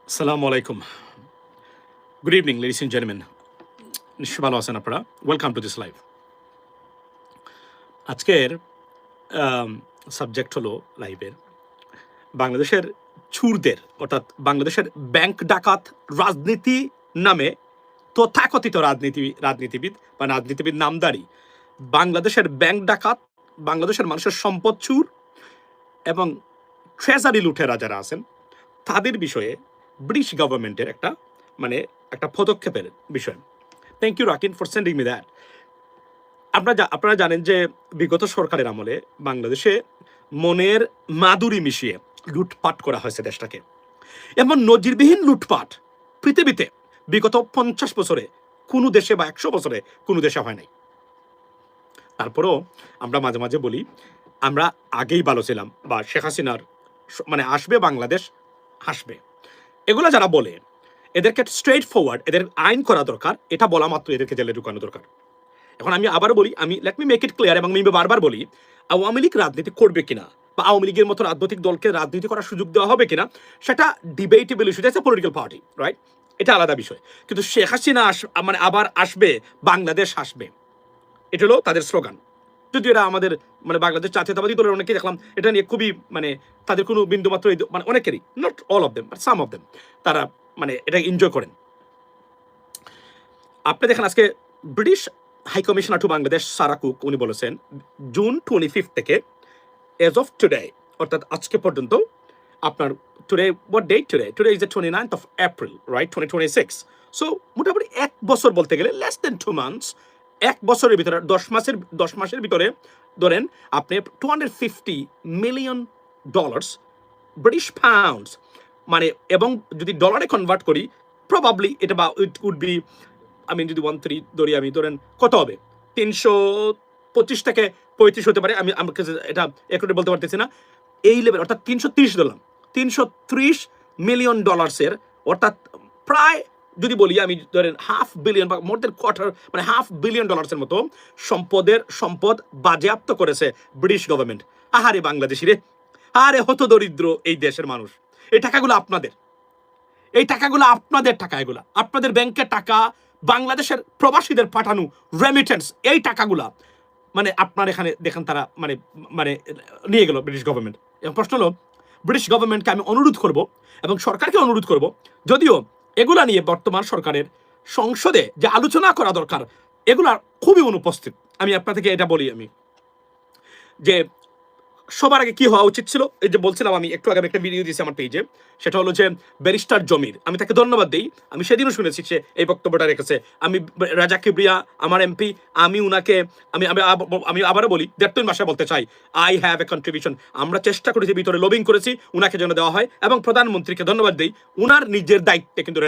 আসসালামু আলাইকুম। Good evening ladies and gentleman. নিশ্চয়ই ভালো আছেন আপনারা। Welcome to this live. আজকের সাবজেক্ট হলো লাইভের বাংলাদেশের চুরদের অর্থাৎ বাংলাদেশের ব্যাংক ডাকাত রাজনীতি নামে তথাকথিত রাজনীতিবিদ বা রাজনীতিবিদ নামধারী বাংলাদেশের ব্যাংক ডাকাত, বাংলাদেশের মানুষের সম্পদ চুর এবং ট্রেজারি লুটেরা যারা আছেন তাদের বিষয়ে ব্রিটিশ গভর্নমেন্টের একটা পদক্ষেপের বিষয়। Thank you Rakin for sending me that. আপনারা জানেন যে বিগত সরকারের আমলে বাংলাদেশে মনের মাধুরী মিশিয়ে লুটপাট করা হয়েছে দেশটাকে। এমন নজিরবিহীন লুটপাট পৃথিবীতে বিগত 50 বছরে কোনো দেশে বা 100 বছরে কোনো দেশে হয় নাই। তারপরেও আমরা মাঝে মাঝে বলি আমরা আগেই ভালো ছিলাম বা শেখ হাসিনার আসবে বাংলাদেশ হাসবে। এগুলো যারা বলে এদেরকে স্ট্রেট ফরওয়ার্ড এদের আইন করা দরকার। এটা বলা মাত্র এদেরকে জেলে ঢুকানো দরকার। এখন আমি আবার বলি, let me make it clear, এবং আমি বারবার বলি আওয়ামী লীগ রাজনীতি করবে কিনা বা আওয়ামী লীগের মতো রাজনৈতিক দলকে রাজনীতি করার সুযোগ দেওয়া হবে কিনা সেটা debatable issue. That's a political party, right? এটা আলাদা বিষয়। কিন্তু শেখ হাসিনা আবার আসবে, বাংলাদেশ আসবে, এটা হলো তাদের স্লোগান। যদি এরা আমাদের বাংলাদেশ জাতীয়তাবাদী দলের অনেকেই দেখলাম এটা নিয়ে খুবই তাদের কোনো বিন্দুমাত্র অনেকেরই, not all of them but some of them, তারা এটা এনজয় করেন। আপনি দেখেন আজকে British high commissioner to Bangladesh Sarah cook উনি বলেছেন জুন 25 থেকে এজ অফ টুডে, অর্থাৎ আজকে পর্যন্ত আপনার today what date today is the 29th of April, right, 2026। So মোটামুটি 1 বছর বলতে গেলে লেস দেন 2 months, 1 বছরের ভিতরে 10 মাসের ভিতরে ধরেন আপনি $250 million ব্রিটিশ পাউন্ডস এবং যদি ডলারে কনভার্ট করি প্রবাবলি এটা বা ইট উড বি যদি 1-3 ধরি ধরেন কত হবে, 325 থেকে 35 হতে পারে। আমি এটা একটু বলতে পারতেছি না। এই লেভেল অর্থাৎ 330 দিলাম, $330 million, অর্থাৎ প্রায় যদি বলি আমি ধরেন $500 million বা মোর দেন কোয়ার্টার $500 million মতো সম্পদ বাজেয়াপ্ত করেছে ব্রিটিশ গভর্নমেন্ট। আহারে বাংলাদেশি রে, আরে হত দরিদ্র এই দেশের মানুষ। এই টাকাগুলো আপনাদের, টাকা, এগুলা আপনাদের ব্যাংকের টাকা, বাংলাদেশের প্রবাসীদের পাঠানো রেমিটেন্স, এই টাকাগুলা আপনার এখানে দেখেন তারা নিয়ে গেল ব্রিটিশ গভর্নমেন্ট। এবং প্রশ্ন হলো ব্রিটিশ গভর্নমেন্টকে আমি অনুরোধ করব এবং সরকারকে অনুরোধ করব, যদিও এগুলা নিয়ে বর্তমান সরকারের সংসদে যে আলোচনা করা দরকার এগুলা খুবই অনুপস্থিত। আমি আপনাদেরকে এটা বলি যে সবার আগে কি হওয়া উচিত ছিল, এই যে বলছিলাম আমি একটু আগে একটা ভিডিও দিয়েছি আমার পেজে, সেটা হলো যে ব্যারিস্টার জমির, আমি তাকে ধন্যবাদ দিই। আমি সেদিনও শুনেছি সে এই বক্তব্যটা রেখেছে। আমি রাজা কিবরিয়া আমার এমপি, আমি উনাকে আমি আবারও বলি, 1.5 মাসে বলতে চাই আই হ্যাভ এ কন্ট্রিবিউশন। আমরা চেষ্টা করেছি, ভিতরে লবিং করেছি উনাকে যেন দেওয়া হয়, এবং প্রধানমন্ত্রীকে ধন্যবাদ দিই, উনার নিজের দায়িত্বে কিন্তু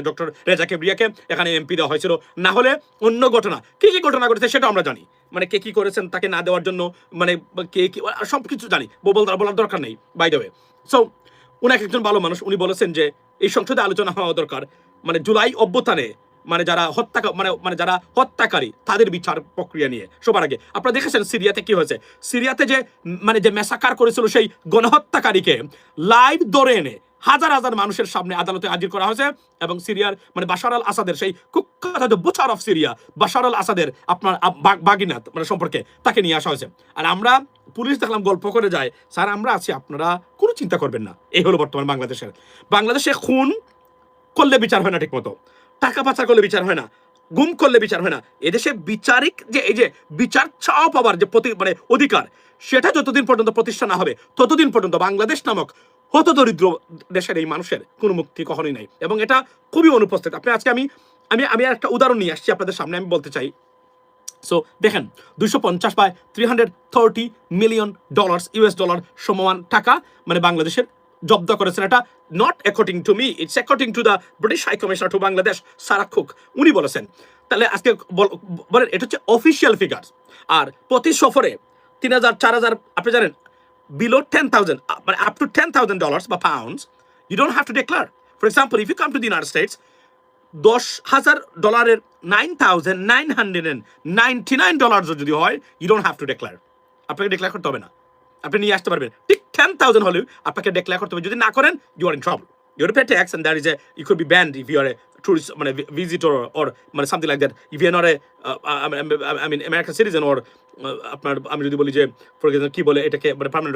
ডক্টর রেজা কিবরিয়াকে এখানে এমপি দেওয়া হয়েছিল। না হলে অন্য ঘটনা, কি কি ঘটনা ঘটেছে সেটা আমরা জানি, কে কি করেছেন তাকে না দেওয়ার জন্য, কে কি সবকিছু জানি, বলার দরকার নেই বাই দ্য ওয়ে। সো উনাকে একজন ভালো মানুষ, উনি বলেছেন যে এই সংসদে আলোচনা হওয়া দরকার জুলাই অভ্যুত্থানে যারা যারা হত্যাকারী তাদের বিচার প্রক্রিয়া নিয়ে। সবার আগে আপনারা দেখেছেন সিরিয়াতে কি হয়েছে, সিরিয়াতে যে যে মেসাকার করেছিল সেই গণহত্যাকারীকে লাইভ ধরে এনে হাজার হাজার মানুষের সামনে আদালতে হাজির করা হয়েছে, এবং সিরিয়ার বাশার আল আসাদের সেই কুখ্যাত বুচার অফ সিরিয়া বাশার আল আসাদের আপনার বাগিনাত সম্পর্কে তাকে নিয়ে আসা হয়েছে। আর আমরা পুলিশ দেখলাম গল্প করে যায়, স্যার আমরা আছি, আপনারা কোনো চিন্তা করবেন না। এই হলো বর্তমান বাংলাদেশে খুন করলে বিচার হয় না ঠিক মতো, টাকা পাচার করলে বিচার হয় না, গুম করলে বিচার হয় না। এদেশে বিচারিক যে এই যে বিচার চাওয়া পাওয়ার যে অধিকার, সেটা যতদিন পর্যন্ত প্রতিষ্ঠা না হবে ততদিন পর্যন্ত বাংলাদেশ নামক হত দরিদ্র দেশের এই মানুষের কোনো মুক্তি কখনোই নাই, এবং এটা খুবই অনুপস্থিত। আপনি আজকে আমি একটা উদাহরণ নিয়ে আসছি আপনাদের সামনে, আমি বলতে চাই। সো দেখেন 250 বা $330 million US ডলার সমান টাকা বাংলাদেশের জব্দ করেছেন। এটা not according to me, it's according to the British high commissioner to Bangladesh Sarah cook, উনি বলেছেন। তাহলে আজকে বলেন এটা হচ্ছে অফিসিয়াল ফিগার। আর প্রতি সফরে 3,000 4,000 আপনি জানেন below 10,000 up to $10,000 বা pounds you don't have to declare. For example, if you come to the United States, $10,000 $9,999 যদি হয়, you don't have to declare. আপনাকে ডিক্লেয়ার করতে হবে না, আপনি নিয়ে আসতে পারবেন। ঠিক 10,000 হলেও আপনাকে ডিক্লেয়ার করতে হবে, যদি না করেন you are in trouble. You have to pay tax, and there is a you could be banned if you are a tourist, মানে visitor or মানে something like that. If you are not a I mean American citizen or আপনার আমি যদি বলি যে for example কি বলে এটাকে মানে পার্মানেন্ট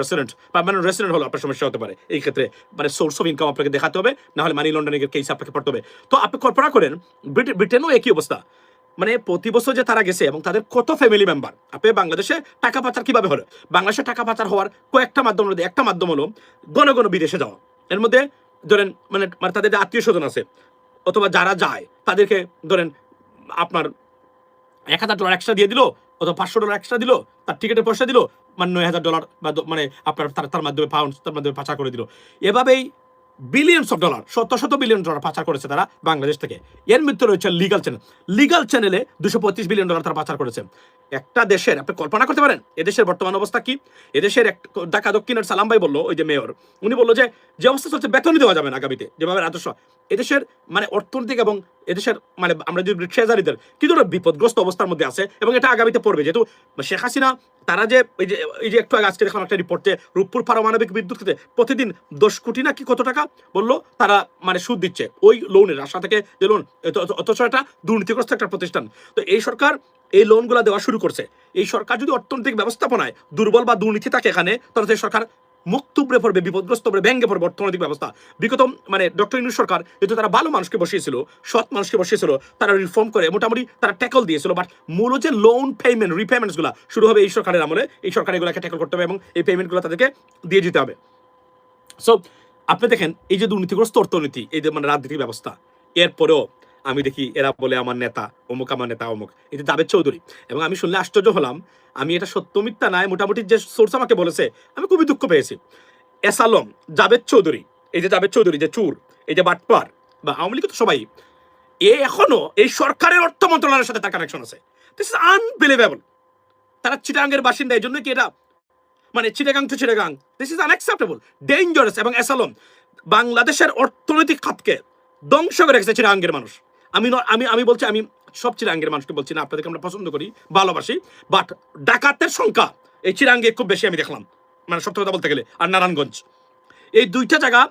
রেসিডেন্ট হলো আপনার সমস্যা হতে পারে এই ক্ষেত্রে মানে সোর্স অফ ইনকাম আপনাকে দেখাতে হবে, না হলে মানি লন্ডারিং এর কেস আপনাকে পড়তে হবে। তো আপনি কল্পনা করেন ব্রিটেনও একই অবস্থা, মানে প্রতি বছর যে তারা গেছে এবং তাদের কত ফ্যামিলি মেম্বার। আপনি বাংলাদেশে টাকা পাচার কিভাবে হলো? বাংলাদেশে টাকা পাচার হওয়ার কয়েকটা মাধ্যম মধ্যে একটা মাধ্যম হলো ঘন ঘন বিদেশে যাওয়া। এর মধ্যে ধরেন মানে তাদের যে আত্মীয় স্বজন আছে অথবা যারা যায় তাদেরকে ধরেন আপনার $1000 এক্সট্রা দিয়ে দিল অথবা $500 এক্সট্রা দিল, তার টিকিটের পয়সা দিল, মানে $9000 বা মানে আপনার তার মাধ্যমে পাউন্ড তার মাধ্যমে পাচার করে দিল। এভাবেই বিলিয়নস অফ ডলার, শত বিলিয়ন ডলার পাচার করেছে তারা বাংলাদেশ থেকে। এর মধ্যে রয়েছে লিগাল চ্যানেলে $235 বিলিয়ন তারা পাচার করেছে। একটা দেশের আপনি কল্পনা করতে পারেন এদেশের বর্তমান অবস্থা কি? এদেশের ঢাকা দক্ষিণের সালাম ভাই বললো, ওই যে মেয়র, উনি বললো যে অবস্থা চলছে বেতনই দেওয়া যাবে না আগামীতে যেভাবে রাজস্ব। এদেশের মানে অর্থনৈতিক এবং এদেশের মানে আমরা যদি ট্রেজারিদের কি ধরনের বিপদগ্রস্ত অবস্থার মধ্যে আছে এবং এটা আগামীতে পড়বে। যেহেতু শেখ হাসিনা তারা যে এই যে একটু আগে আজকে দেখলাম একটা রিপোর্টে রূপপুর পারমাণবিক বিদ্যুৎ ক্ষেত্রে প্রতিদিন 10 কোটি না কি কত টাকা বললো তারা মানে সুদ দিচ্ছে ওই লোনের আশা থেকে যে লোন, অথচ এটা দুর্নীতিগ্রস্ত একটা প্রতিষ্ঠান। তো এই সরকার এই লোনগুলো দেওয়া শুরু করছে। এই সরকার যদি অর্থনৈতিক ব্যবস্থাপনায় দুর্বল বা দুর্নীতি থাকে এখানে, তাহলে এই সরকার মুক্তুবরে পড়বে, বিপদগ্রস্ত পড়বে, ভেঙে পড়বে অর্থনৈতিক ব্যবস্থা। বিগত মানে ডক্টর ইউনূস সরকার যেহেতু তারা ভালো মানুষকে বসিয়েছিল, সৎ মানুষকে বসিয়েছিল, তারা রিফর্ম করে মোটামুটি তারা ট্যাকল দিয়েছিল। বাট মূল যে লোন পেমেন্ট রিপেমেন্টসগুলো শুরু হবে এই সরকারের আমলে। এই সরকার এগুলোকে ট্যাকল করতে হবে এবং এই পেমেন্টগুলো তাদেরকে দিয়ে দিতে হবে। সো আপনি দেখেন এই যে দুর্নীতিগ্রস্ত অর্থনীতি, এই যে মানে রাজনীতি ব্যবস্থা, এরপরেও আমি দেখি এরা বলে আমার নেতা অমুক, আমার নেতা অমুক, এই যে জাভেদ চৌধুরী। এবং আমি শুনলে আশ্চর্য হলাম, আমি এটা সত্য মিথ্যা নাই, মোটামুটি যে সোর্স আমাকে বলেছে আমি খুবই দুঃখ পেয়েছি। এসালম জাভেদ চৌধুরী, এই যে জাভেদ চৌধুরী যে চুর, এই যে বাটপার বা আওয়ামী লীগ তো সবাই, এ এখনো এই সরকারের অর্থ মন্ত্রণালয়ের সাথে তার কানেকশন আছে। This is unbelievable. তারা চিটাগাংয়ের বাসিন্দা, এই জন্য কি এটা মানে Chittagong to Chittagong, this is unacceptable, dangerous. এবং এসালম বাংলাদেশের অর্থনৈতিক খাতকে ধ্বংস করে রেখেছে চিটাগাংয়ের মানুষ। আমি বলছি, আমি সব চিরাঙ্গের মানুষকে বলছি না, আপনাদেরকে আমরা পছন্দ করি, ভালোবাসি, বাট ডাকাতের সংখ্যা এই চিরাঙ্গে খুব বেশি আমি দেখলাম, মানে সত্য কথা বলতে গেলে। আর নারায়ণগঞ্জ, এই দুইটা জায়গা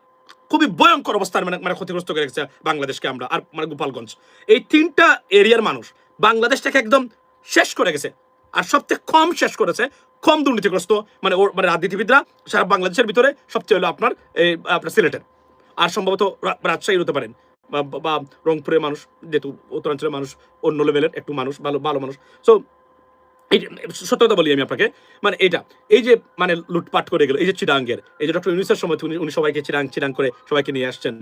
খুবই ভয়ঙ্কর অবস্থার মানে ক্ষতিগ্রস্ত করে রেখেছে বাংলাদেশকে আমরা। আর মানে গোপালগঞ্জ, এই তিনটা এরিয়ার মানুষ বাংলাদেশটাকে একদম শেষ করে গেছে। আর সবচেয়ে কম শেষ করেছে, কম দুর্নীতিগ্রস্ত মানে মানে রাজনীতিবিদরা সারা বাংলাদেশের ভিতরে সবচেয়ে হলো আপনার এই আপনার সিলেটের, আর সম্ভবত রাজশাহী হতে পারেন বা রংপুরের মানুষ, যেহেতু উত্তরাঞ্চলের মানুষ অন্য লেভেলের একটু মানুষ, ভালো মানুষ। সো এই সত্য কথা বলি আমি আপনাকে, মানে এইটা এই যে মানে লুটপাট করে গেল, এই যে চিরাঙ্গের, এই যে ডক্টর ইউনূসের সময় উনি সবাইকে চিরাং করে সবাইকে নিয়ে আসছেন,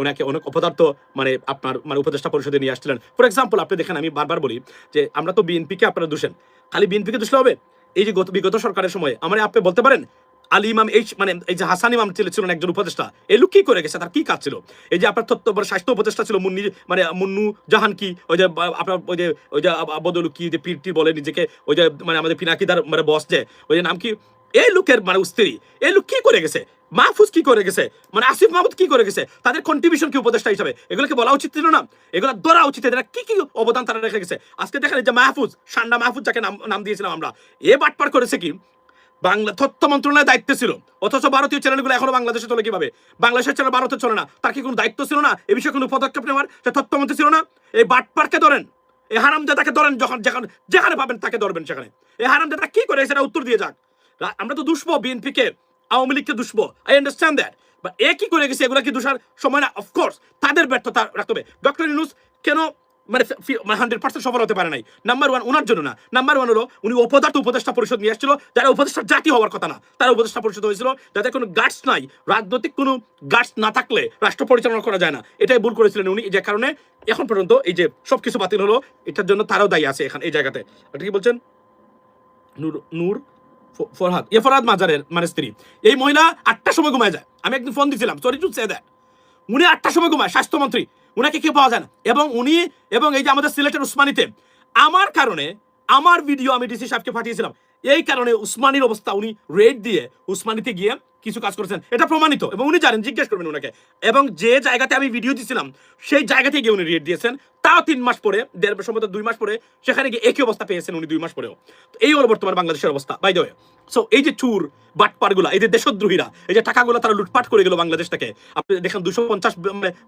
ওনাকে অনেক অপদার্থ মানে আপনার মানে উপদেষ্টা পরিষদে নিয়ে আসছিলেন। ফর এক্সাম্পল আপনি দেখেন, আমি বারবার বলি যে আমরা তো বিএনপিকে আপনারা দোষেন, খালি বিএনপিকে দোষলে হবে? এই যে বিগত সরকারের সময় আমার আপনি বলতে পারেন আলী ইমাম, মানে এই যে হাসান ইমাম ছিলেন একজন উপদেষ্টা, এই লোক কি করে গেছে, তার কি কাজ ছিল? এই যে আপনার তথ্য স্বাস্থ্য উপদেষ্টা ছিল মুন্নু জাহান, কি ওই যে আপনার ওই যে বদলু কি যে পিরটি বলে নিজেকে, ওই যে মানে আমাদের পিনাকিদার মানে বস, যে ওই যে নাম কি, এই লোকের মানে স্ত্রী, এই লোক কি করে গেছে? মাহফুজ কি করে গেছে? মানে আসিফ মাহমুদ কি করে গেছে? তাদের কন্ট্রিবিউশন কি উপদেষ্টা হিসাবে? এগুলোকে বলা উচিত ছিল না? এগুলো ধরা উচিত, এদের কি কি অবদান তারা রেখে গেছে। আজকে দেখেন যে মাহফুজ, সান্ডা মাহফুজ যাকে নাম দিয়েছিলাম আমরা, এ বাটপার করেছে কি বাংলা তথ্য মন্ত্রণালয়ের দায়িত্ব ছিল, অথচ ভারতীয় চ্যানেলগুলো এখনো বাংলাদেশে চলে কিভাবে? বাংলাদেশের চ্যানেল ভারতে চলে না, তার কি কোনো দায়িত্ব ছিল না? এ বিষয়ে কোনো পদক্ষেপ নেওয়ার সে তথ্যমন্ত্রী ছিল না? এই বাটপারকে ধরেন, এই হারামজাদাকে ধরেন, যেখানে পাবেন তাকে ধরবেন সেখানে। এই হারামজাদা কি করে সেটা উত্তর দিয়ে যাক। আমরা তো দুষবো বিএনপিকে, আওয়ামী লীগকে দুষবো, আই আন্ডারস্ট্যান্ড দ্যাট, বাট এ কি করে গেছে এগুলো কি দুষার সময় না? অফকোর্স তাদের ব্যর্থতা রাখতে হবে। ডক্টর ইউনূস কেন মানে 100% সফল হতে পারে নাই? নাম্বার ওয়ান ওনার জন্য না, নাম্বার ওয়ান হলো উনি অপদার্থ উপদেষ্টা পরিষদ নিয়ে আসছিল, যারা উপদেষ্টা জাতি হওয়ার কথা না, তারা উপদেষ্টা পরিষদ হয়েছিল যাদের কোনো গার্ডস নাই। রাজনৈতিক কোনো গার্ডস না থাকলে রাষ্ট্র পরিচালনা করা যায় না, এটাই ভুল করেছিলেন উনি, যে কারণে এখন পর্যন্ত এই যে সবকিছু বাতিল হলো, এটার জন্য তারাও দায়ী আছে এখানে এই জায়গাতে। এটা কি বলছেন? নূর ফরহাদ মাজারের মানে স্ত্রী, এই মহিলা 8টার সময় ঘুমায় যায়। আমি একদিন ফোন দিয়েছিলাম, সরি টু সে দ্যাট, উনি 8টার সময় ঘুমায়, স্বাস্থ্যমন্ত্রী, উনাকে কেউ পাওয়া যায় না। এবং উনি এবং এই যে আমাদের সিলেটের উসমানীতে আমার কারণে আমার ভিডিও আমি ডিসি সাহেবকে পাঠিয়েছিলাম, এই কারণে উসমানীর অবস্থা, উনি রেড দিয়ে উসমানীতে গিয়ে কিছু কাজ করেছেন, এটা প্রমাণিত এবং উনি জানেন, জিজ্ঞেস করবেন ওনাকে। এবং যে জায়গাতে আমি ভিডিও দিছিলাম সেই জায়গাতে গিয়ে উনি রিয়েট দিয়েছেন, তাও 3 মাস পরে, সম্ভবত 2 মাস পরে সেখানে গিয়ে একই অবস্থা পেয়েছেন উনি 2 মাস পরেও। তো এই হলো বর্তমান বাংলাদেশের অবস্থা বাই দ্য ওয়ে। সো এই যে চুর বাটপারগুলা, এই যে দেশদ্রোহীরা, এই যে টাকাগুলো তারা লুটপাট করে গেল বাংলাদেশ থেকে, আপনি দেখেন $250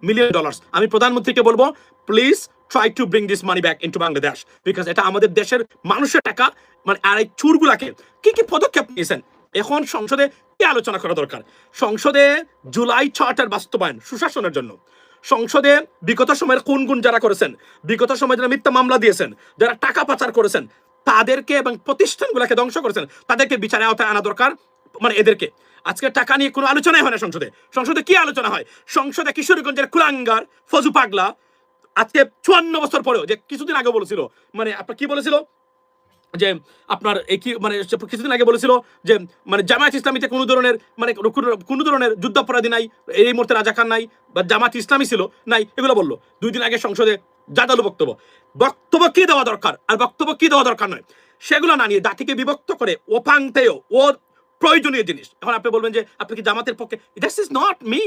মিলিয়ন। আমি প্রধানমন্ত্রীকে বলবো, please try to bring this money back into Bangladesh, because এটা আমাদের দেশের মানুষের টাকা। মানে আর এই চুরগুলাকে কি কি পদক্ষেপ নিয়েছেন এখন সংসদে কি আলোচনা করা দরকার? সংসদে জুলাই চার্টার বাস্তবায়ন সুশাসনের জন্য, সংসদে বিগত সময়ের কোন গুণ যারা করেছেন, বিগত সময়ে যারা মিথ্যা মামলা দিয়েছেন, যারা টাকা পাচার করেছেন তাদেরকে এবং প্রতিষ্ঠানগুলোকে ধ্বংস করেছেন, তাদেরকে বিচারে আওতায় আনা দরকার। মানে এদেরকে আজকে টাকা নিয়ে কোনো আলোচনাই হয় না সংসদে। সংসদে কি আলোচনা হয়? সংসদে কিশোরগঞ্জের কুলাঙ্গার ফজু পাগলা আজকে 54 বছর পরেও, যে কিছুদিন আগে বলেছিল, মানে আপনার কি বলেছিল যে আপনার কি মানে কিছুদিন আগে বলেছিল যে মানে জামায়াত ইসলামীতে কোনো ধরনের মানে কোনো ধরনের যুদ্ধাপরাধী নাই, এই মুহূর্তে রাজাকার নাই, বা জামায়াত ইসলামী ছিল নাই, এগুলো বললো 2 দিন আগে সংসদে। জাদালু বক্তব্য কি দেওয়া দরকার আর বক্তব্য কি দেওয়া দরকার নয় সেগুলো না নিয়ে জাতিকে বিভক্ত করে ওপাংতেও ও প্রয়োজনীয় জিনিস। এখন আপনি বলবেন যে আপনি কি জামাতের পক্ষে? This is not me,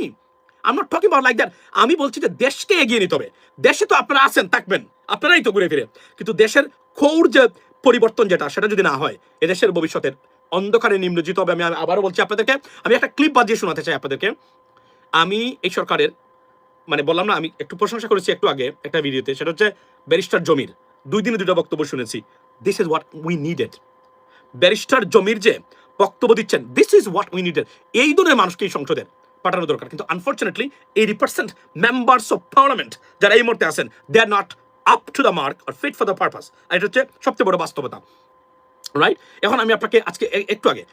I am not talking about like that. আমি বলছি যে দেশকে এগিয়ে নিতে হবে। দেশে তো আপনারা আছেন, থাকবেন, আপনারাই তো ঘুরে ফিরে, কিন্তু দেশের খৌর যে পরিবর্তন যেটা, সেটা যদি না হয় এদেশের ভবিষ্যতের অন্ধকারে নিমজ্জিত হবে। আমি আবারও বলছি আপনাদেরকে, আমি একটা ক্লিপ বাজিয়ে শোনাতে চাই আপনাদেরকে। আমি এই সরকারের মানে বললাম না, আমি একটু প্রশংসা করেছি একটু আগে একটা ভিডিওতে, সেটা হচ্ছে ব্যারিস্টার জমির 2 দিনে 2টা বক্তব্য শুনেছি। This is what we needed. Barrister জমির যে বক্তব্য দিচ্ছেন, this is what we needed. এই ধরনের মানুষকে এই সংসদে পাঠানো দরকার। কিন্তু আনফর্চুনেটলি 80% মেম্বার্স অফ পার্লামেন্ট যারা এই মুহূর্তে আছেন, they are not up to the mark or fit for the purpose. আর এটা হচ্ছে সবচেয়ে বড় বাস্তবতা, রাইট? এখন আমি আপনাকে আজকে একটু আগে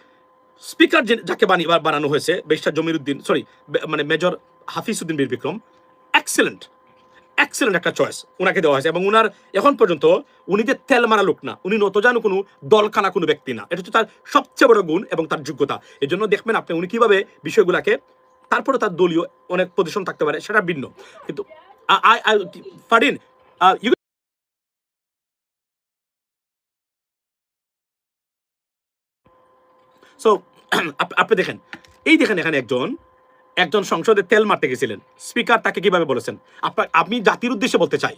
স্পিকার যাকে বানানো হয়েছে, ব্যারিস্টার জমির উদ্দিন, সরি মানে মেজর হাফিজ উদ্দিন বীর বিক্রম, এক্সেলেন্ট একটা চয়েস উনাকে দেওয়া হয়েছে। এবং উনার এখন পর্যন্ত উনি যে তেল মারা লোক না, উনি নতজানু কোনো দলখানা কোনো ব্যক্তি না। এটা হচ্ছে তার সবচেয়ে বড় গুণ এবং তার যোগ্যতা। এই জন্য দেখবেন আপনি উনি কিভাবে বিষয়গুলাকে, তারপরে তার দলীয় অনেক পজিশন থাকতে পারে, সেটা ভিন্ন। কিন্তু ফারিন সো আপনি দেখেন, এই দেখেন এখানে একজন সংসদে তেল মারতে গেছিলেন, স্পিকার তাকে কিভাবে বলেছেন। আপনি জাতির উদ্দেশ্যে বলতে চাই,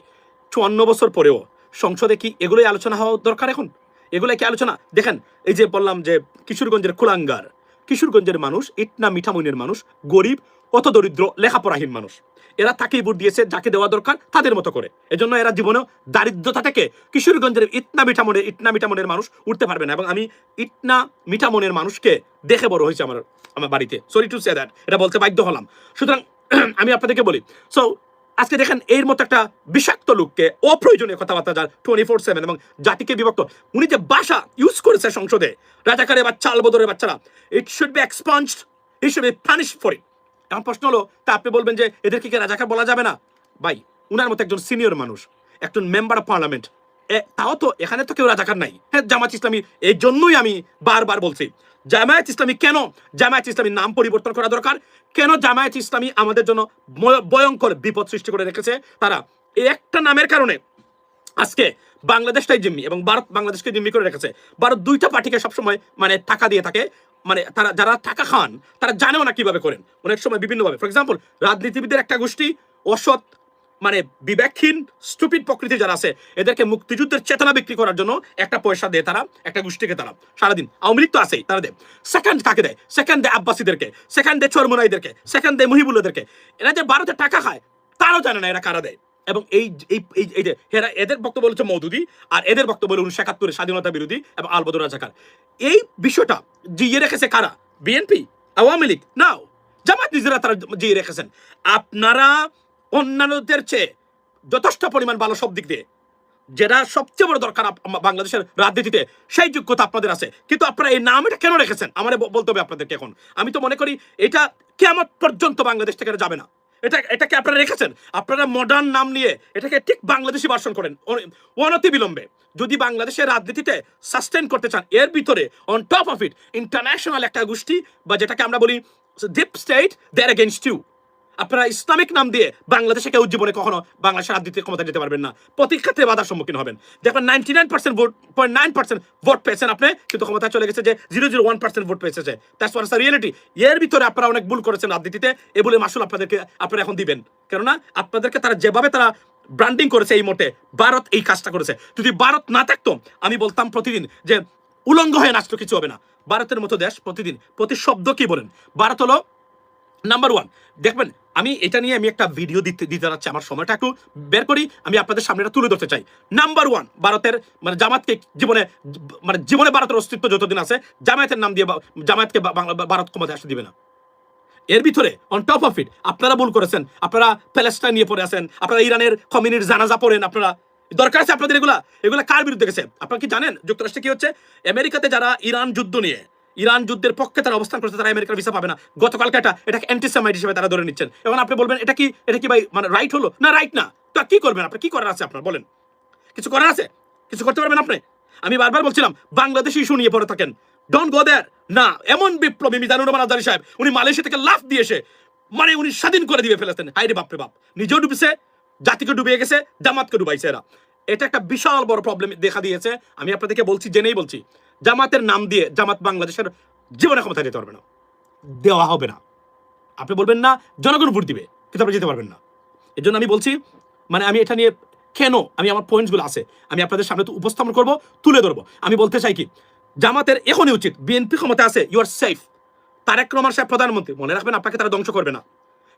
54 বছর পরেও সংসদে কি এগুলোই আলোচনা হওয়া দরকার? এখন এগুলোই কি আলোচনা? দেখেন, এই যে বললাম যে কিশোরগঞ্জের কুলাঙ্গার, কিশোরগঞ্জের মানুষ ইটনা মিঠামইনের মানুষ, গরিব, অত দরিদ্র, লেখাপড়াহীন মানুষ, এরা তাকেই ভোট দিয়েছে যাকে দেওয়া দরকার তাদের মতো করে। এজন্য এরা জীবনেও দারিদ্রতা থেকে কিশোরগঞ্জের ইটনা মিঠামনের মানুষ উঠতে পারবে না। এবং আমি ইটনা মিঠামনের মানুষকে দেখে বড় হয়েছে আমার বাড়িতে, সরি টু সে দ্যাট, এটা বলতে বাধ্য হলাম। সুতরাং আমি আপনাদেরকে বলি, সো আজকে দেখেন এর মতো একটা বিষাক্ত লোককে, অপ্রয়োজনীয় কথাবার্তা যার 24/7 এবং জাতিকে বিভক্ত, উনি যে ভাষা ইউজ করেছে সংসদে, রাজাকারের বাচ্চা, আলবদরের বাচ্চারা, it should be expunged, he should be punished for it. এখন প্রশ্ন হলো, তা আপনি বলবেন যে এদেরকে কি রাজাকার বলা যাবে না? ভাই, উনার মতো একজন সিনিয়র মানুষ, একজন মেম্বার অফ পার্লামেন্ট, তাও তো এখানে তো কেউ রাজাকার নাই। হ্যাঁ, জামায়াত ইসলামী, এই জন্যই আমি বারবার বলছি জামায়াত ইসলামী, কেন জামায়াত ইসলামীর নাম পরিবর্তন করা দরকার, কেন জামায়াত ইসলামী আমাদের জন্য ভয়ঙ্কর বিপদ সৃষ্টি করে রেখেছে। তারা এই একটা নামের কারণে আজকে বাংলাদেশটাই জিম্মি, এবং ভারত বাংলাদেশকে জিম্মি করে রেখেছে। ভারত 2টা পার্টিকে সবসময় মানে টাকা দিয়ে থাকে, মানে তারা যারা টাকা খান তারা জানেও না কিভাবে করেন, অনেক সময় বিভিন্নভাবে। ফর এক্সাম্পল, রাজনীতিবিদদের একটা গোষ্ঠী অসৎ, মানে বিবেকহীন, স্টুপিড প্রকৃতি যারা আছে, এদেরকে মুক্তিযুদ্ধের চেতনা বিক্রি করার জন্য একটা পয়সা দেয় তারা, একটা গোষ্ঠীকে তারা সারাদিন। আওয়ামী লীগ তো আছেই, তারা দেয়। সেকেন্ড কাকে দেয়? সেকেন্ড দেয় আব্বাসীদেরকে, সেকেন্ড দেয় চরমোনাইদেরকে, সেকেন্ড দেয় মুহিবুল্লাদেরকে। এরা যে ভারতে টাকা খায় তারাও জানে না এরা কারা দেয়। এবং এই যে এদের বক্তব্য হচ্ছে মওদুদি, আর এদের বক্তব্য হল 1971 স্বাধীনতা বিরোধী এবং আলবদর রাজাকার। এই বিষয়টা জিয়ে রেখেছে কারা? বিএনপি, আওয়ামী লীগ, নাও জামায়াত, নিজেরা তারা জিয়ে রেখেছেন। আপনারা অন্যান্যদের চেয়ে যথেষ্ট পরিমাণ ভালো সব দিক দিয়ে, যেটা সবচেয়ে বড় দরকার বাংলাদেশের রাজনীতিতে, সেই যোগ্যতা আপনাদের আছে। কিন্তু আপনারা এই নাম এটা কেন রেখেছেন আমার বলতে হবে আপনাদেরকে। এখন আমি তো মনে করি এটা কিয়ামত পর্যন্ত বাংলাদেশ থেকে যাবে না। এটাকে আপনারা রেখেছেন, আপনারা মডার্ন নাম নিয়ে এটাকে ঠিক বাংলাদেশি ভার্সন করেন অনতি বিলম্বে। যদি বাংলাদেশের রাজনীতিতে সাস্টেন করতে চান, এর ভিতরে on top of it international একটা গোষ্ঠী, বা যেটাকে আমরা বলি deep state, they are against you. আপনারা ইসলামিক নাম দিয়ে বাংলাদেশে কেউ জীবনে কখনো বাংলাদেশের রাজনীতির ক্ষমতা যেতে পারবেন না, প্রতি ক্ষেত্রে বাধার সম্মুখীন হবেন। দেখবেন 99% ভোট 0.9% ভোট পেয়েছেন আপনি, কিন্তু ক্ষমতা চলে গেছে যে 0.01% ভোট পেয়েছে। That's what is the reality. এর ভিতরে আপনারা অনেক ভুল করেছেন রাজনীতিতে, এ বলে মাসুল আপনারা এখন দিবেন। কেননা আপনাদেরকে তারা যেভাবে তারা ব্র্যান্ডিং করেছে, এই মোটে ভারত এই কাজটা করেছে। যদি ভারত না থাকতো আমি বলতাম প্রতিদিন যে উলঙ্গ হয়ে নাচতো কিছু হবে না। ভারতের মতো দেশ প্রতিদিন প্রতি শব্দ কি বলেন, ভারত হলো নাম্বার 1। দেখবেন আমি এটা নিয়ে আমি একটা ভিডিও দিতে যাচ্ছি, আমার সময়টা একটু বের করি, আমি আপনাদের সামনে এটা তুলে ধরতে চাই। নাম্বার 1 ভারতের মানে জামাতকে জীবনে ভারতের অস্তিত্ব যতদিন আছে জামায়াতের নাম দিয়ে জামায়াতকে ভারত ক্ষমতা আসতে দিবে না। এর ভিতরে অন টপ অফ ইট আপনারা ভুল করেছেন, আপনারা প্যালেস্টাইন নিয়ে পড়ে আছেন, আপনারা ইরানের কমিউনির জানাজা পড়েন, আপনারা দরকার আছে আপনাদের এগুলা কার বিরুদ্ধে গেছে? আপনারা কি জানেন যুক্তরাষ্ট্রে কি হচ্ছে? আমেরিকাতে যারা ইরান যুদ্ধের পক্ষে তারা অবস্থান করছে, তারা আমেরিকার ভিসা পাবে না। গতকালকে এটাকে অ্যান্টিসেমাইট হিসেবে তারা ধরে নিচ্ছেন। এখন আপনি বলবেন এটা কি ভাই মানে রাইট হলো না? রাইট না। তো কি করবেন আপনি? কি করার আছে আপনার বলেন? কিছু করার আছে? কিছু করতে পারবেন আপনি? আমি বারবার বলছিলাম বাংলাদেশি ইস্যু নিয়ে পড়ে থাকেন, ডোন্ট গো দেয়ার। না, এমন বিপ্লবী মিজানুর রহমান আজহারী সাহেব উনি মালয়েশিয়া থেকে লাফ দিয়ে এসে মানে উনি স্বাধীন করে দিবে ফেলেছেন। হাই রে বাপরে বাপ, নিজেও ডুবেছে, জাতিকে ডুবিয়ে গেছে, জামাতকে ডুবাইছে এরা। এটা একটা বিশাল বড় প্রবলেম দেখা দিয়েছে। আমি আপনাদেরকে বলছি, জেনেই বলছি, জামাতের নাম দিয়ে জামাত বাংলাদেশের জীবনে ক্ষমতা যেতে পারবে না, দেওয়া হবে না। আপনি বলবেন না জনগণ ভোট দিবে, কিন্তু আপনি যেতে পারবেন না। এই জন্য আমি বলছি, মানে আমি এটা নিয়ে কেন আমি আমার পয়েন্টসগুলো আছে আমি আপনাদের সামনে উপস্থাপন করব, তুলে ধরবো। আমি বলতে চাই কি, জামাতের এখনই উচিত, বিএনপি ক্ষমতা আছে, you are safe. Tarique Rahman সাহেব প্রধানমন্ত্রী, মনে রাখবেন আপনাকে তারা ধ্বংস করবে না।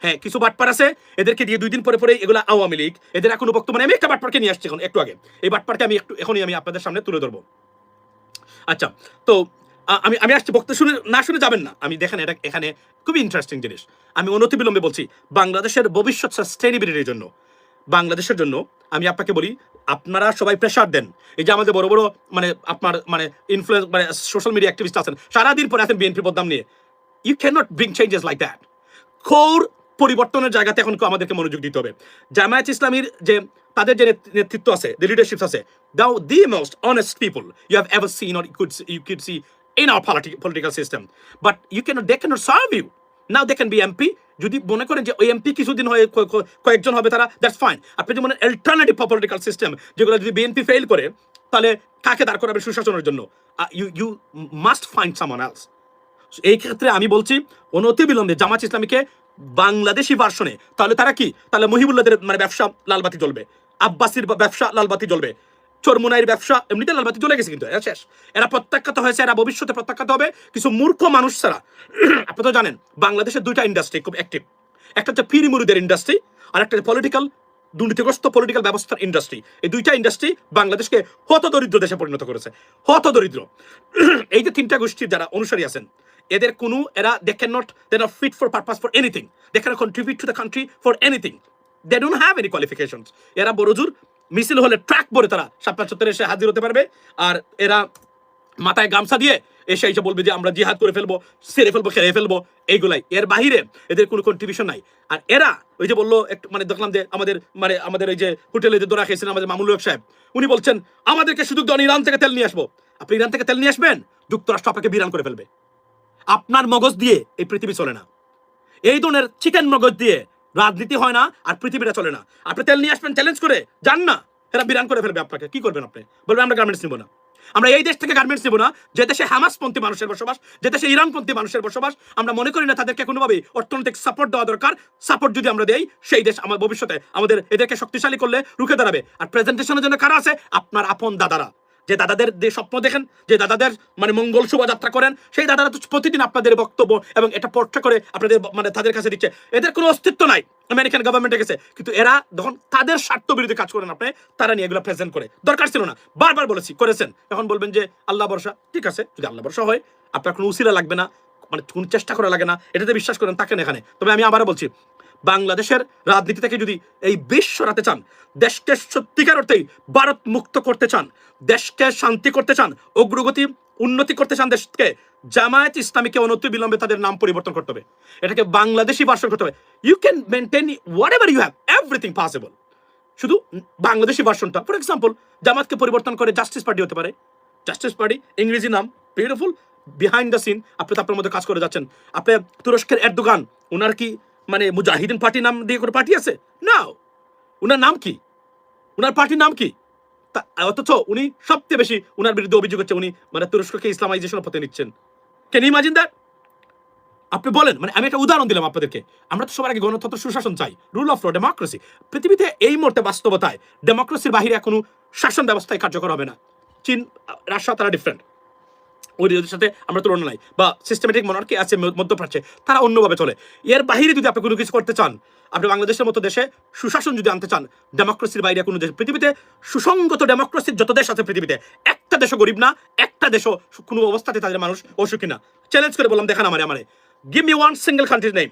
হ্যাঁ, কিছু বাটপার আছে, এদেরকে দিয়ে 2 দিন পরে এগুলো আওয়ামী লীগ, এদের এখনো বক্তব্য। আমি একটা বাটপারকে নিয়ে আসছি এখন একটু আগে, এই বাটপারকে আমি এখনই আমি আপনাদের সামনে তুলে ধরবো। আচ্ছা, তো আমি আসছি, বক্তব্য শুনে যাবেন না। আমি দেখেন এটা এখানে খুবই ইন্টারেস্টিং জিনিস। আমি অনতিবিলম্বে বলছি, বাংলাদেশের ভবিষ্যৎ সাস্টেইনেবিলিটির জন্য, বাংলাদেশের জন্য আমি আপনাকে বলি, আপনারা সবাই প্রেশার দেন। এই যে আমাদের বড় বড় মানে আপনার মানে ইনফ্লুয়েন্স মানে সোশ্যাল মিডিয়া অ্যাক্টিভিস্ট আছেন, সারাদিন পরে আছেন বিএনপি বদনাম নিয়ে। You can not bring changes like that. Core পরিবর্তনের জায়গাতে এখন আমাদেরকে মনোযোগ দিতে হবে। জামায়াত ইসলামীর যে তাদের যে নেতৃত্ব আছে, the leadership আছে, the most honest people you have ever seen or you could see in our political system, but they cannot serve you. Now they can be MP. যদি মনে করেন যে ওই এমপি কিছুদিন হয়ে কয়েকজন হবে তারা, দ্যাটস ফাইন। আপনি যদি মনে অল্টারনেটিভ পলিটিক্যাল সিস্টেম যেগুলো যদি বিএনপি ফেল করে, তাহলে কাকে দাঁড় করাবে সুশাসনের জন্য? You must find someone else. এই ক্ষেত্রে আমি বলছি অনতিবিলম্বে জামাত ইসলামীকে বাংলাদেশি ভার্সনে, তাহলে তারা কি, তাহলে মহিবুল্লাহদের মানে ব্যবসা লালবাতি জ্বলবে, আব্বাসির ব্যবসা লালবাতি জ্বলবে, চরমুনাইয়ের ব্যবসা এমনিতে লালবাতি জ্বলে গেছে, কিন্তু এরা শেষ। এরা প্রত্যাখ্যাত হয়েছে, এরা ভবিষ্যতে প্রত্যাখ্যাত হবে কিছু মূর্খ মানুষ ছাড়া। আপনি তো জানেন বাংলাদেশের 2টা ইন্ডাস্ট্রি খুব অ্যাক্টিভ, একটা হচ্ছে পিরি মুরিদের ইন্ডাস্ট্রি, আর একটা পলিটিক্যাল দুর্নীতিগ্রস্ত পলিটিক্যাল ব্যবস্থার ইন্ডাস্ট্রি। এই 2টা ইন্ডাস্ট্রি বাংলাদেশকে হতদরিদ্র দেশে পরিণত করেছে, হতদরিদ্র। এই যে 3টা গোষ্ঠীর যারা অনুসারী আছেন, এদের কোনো they cannot fit for purpose for anything, they cannot contribute to the country for anything, they don't have any qualifications. এরা বড়জোর মিছিল হলে ট্রাক ভরে তারা শাপলা চত্বরে এসে হাজির হতে পারবে, আর এরা মাথায় গামছা দিয়ে এসে বলবে যে আমরা জিহাদ করে ফেলবো, সেরে ফেলবো, খেয়ে ফেলবো, এইগুলাই। এর বাহিরে এদের কোনো কন্ট্রিবিউশন নাই। আর এরা ওই যে বললো একটু মানে দেখলাম যে আমাদের এই যে হোটেলে যে দোরা খেয়েছিলেন আমাদের মামুল হক সাহেব, উনি বলছেন আমাদেরকে সুযোগ দেন ইরান থেকে তেল নিয়ে আসবো। আপনি ইরান থেকে তেল নিয়ে আসবেন, যুক্তরাষ্ট্র আপনাকে বিরান করে ফেলবে। আপনার মগজ দিয়ে এই পৃথিবী চলে না, এই ধরনের চিকেন মগজ দিয়ে রাজনীতি হয় না, আর পৃথিবীটা চলে না। আপনি তেল নিয়ে আসবেন চ্যালেঞ্জ করে, যান না, এরা বিরান করে ফেলবে আপনাকে। কি করবেন আপনি? বলবেন আমরা গার্মেন্টস নিব না, আমরা এই দেশ থেকে গার্মেন্টস নিব না। যে দেশে হামাসপন্থী মানুষের বসবাস, যে দেশে ইরানপন্থী মানুষের বসবাস, আমরা মনে করি না তাদেরকে কোনোভাবেই অর্থনৈতিক সাপোর্ট দেওয়া দরকার। সাপোর্ট যদি আমরা দেই, সেই দেশ আমার ভবিষ্যতে আমাদের এদেরকে শক্তিশালী করলে রুখে দাঁড়াবে। আর প্রেজেন্টেশনের জন্য কারা আছে? আপনার আপন দাদারা, যে দাদাদের যে স্বপ্ন দেখেন, যে দাদাদের মানে মঙ্গল শোভাযাত্রা করেন, সেই দাদারা তো প্রতিদিন আপনাদের বক্তব্য এবং এটা পোর্ট্রে করে আপনাদের মানে তাদের কাছে দিচ্ছে। এদের কোনো অস্তিত্ব নাই আমেরিকান গভর্নমেন্টের কাছে, কিন্তু এরা যখন তাদের স্বার্থ বিরোধী কাজ করেন আপনি, তারা নিয়ে এগুলো প্রেজেন্ট করে। দরকার ছিল না, বারবার বলেছি, করেছেন। এখন বলবেন যে আল্লাহ ভরসা, ঠিক আছে, যদি আল্লাহ ভরসা হয় আপনার কোনো উসিলা লাগবে না, মানে কোন চেষ্টা করা লাগে না, এটাতে বিশ্বাস করেন থাকেন এখানে। তবে আমি আবারও বলছি, বাংলাদেশের রাজনীতি থেকে যদি এই বিষ সরাতে চান, দেশকে সত্যিকার অর্থেই ভারত মুক্ত করতে চান, দেশকে শান্তি করতে চান, অগ্রগতি উন্নতি করতে চান দেশকে, জামায়াত ইসলামীকে অনতিবিলম্বে তাদের নাম পরিবর্তন করতে হবে, এটাকে বাংলাদেশি ভার্সন করতে হবে। You can maintain whatever you have, everything possible. শুধু বাংলাদেশি ভার্সনটা, ফর এক্সাম্পল জামাতকে পরিবর্তন করে জাস্টিস পার্টি হতে পারে। জাস্টিস পার্টি ইংরেজি নাম, বিউটিফুল, বিহাইন্ড দ্য সিন আপনি তো আপনার মধ্যে কাজ করে যাচ্ছেন। আপনি তুরস্কের এরদোগান, ওনার কি মানে মুজাহিদিন পার্টি নাম দিয়ে কোনো পার্টি আছে না? উনার নাম কি? উনার পার্টির নাম কি? অথচ উনি সবচেয়ে বেশি উনার বিরুদ্ধে অভিযোগ হচ্ছে উনি মানে তুরস্ককে ইসলামাইজেশন পথে নিচ্ছেন। Can you imagine that? আপনি বলেন, মানে আমি একটা উদাহরণ দিলাম আপনাদেরকে। আমরা তো সবার আগে গণতন্ত্র, সুশাসন চাই, রুল অফ ল, ডেমোক্রেসি। পৃথিবীতে এই মুহূর্তে বাস্তবতায় ডেমোক্রেসির বাহিরে কোনো শাসন ব্যবস্থায় কার্যকর হবে না। চীন, রাশিয়া তারা ডিফারেন্ট, ওই দেশের সাথে আমরা তুলনা নাই। বা সিস্টেমেটিক মনার্কি আছে মধ্যপ্রাচ্যে, তারা অন্যভাবে চলে। এর বাহিরে যদি আপনি কোনো কিছু করতে চান, আপনি বাংলাদেশের মতো দেশে সুশাসন যদি আনতে চান, ডেমোক্রেসির বাইরে কোনো দেশ, পৃথিবীতে সুসংগত ডেমোক্রেসির যত দেশ আছে পৃথিবীতে, একটা দেশও গরিব না, একটা দেশও কোনো অবস্থাতে তাদের মানুষ অসুখী না। চ্যালেঞ্জ করে বললাম, দেখান আমারে গিভ মি ওয়ান সিঙ্গেল কান্ট্রির নেম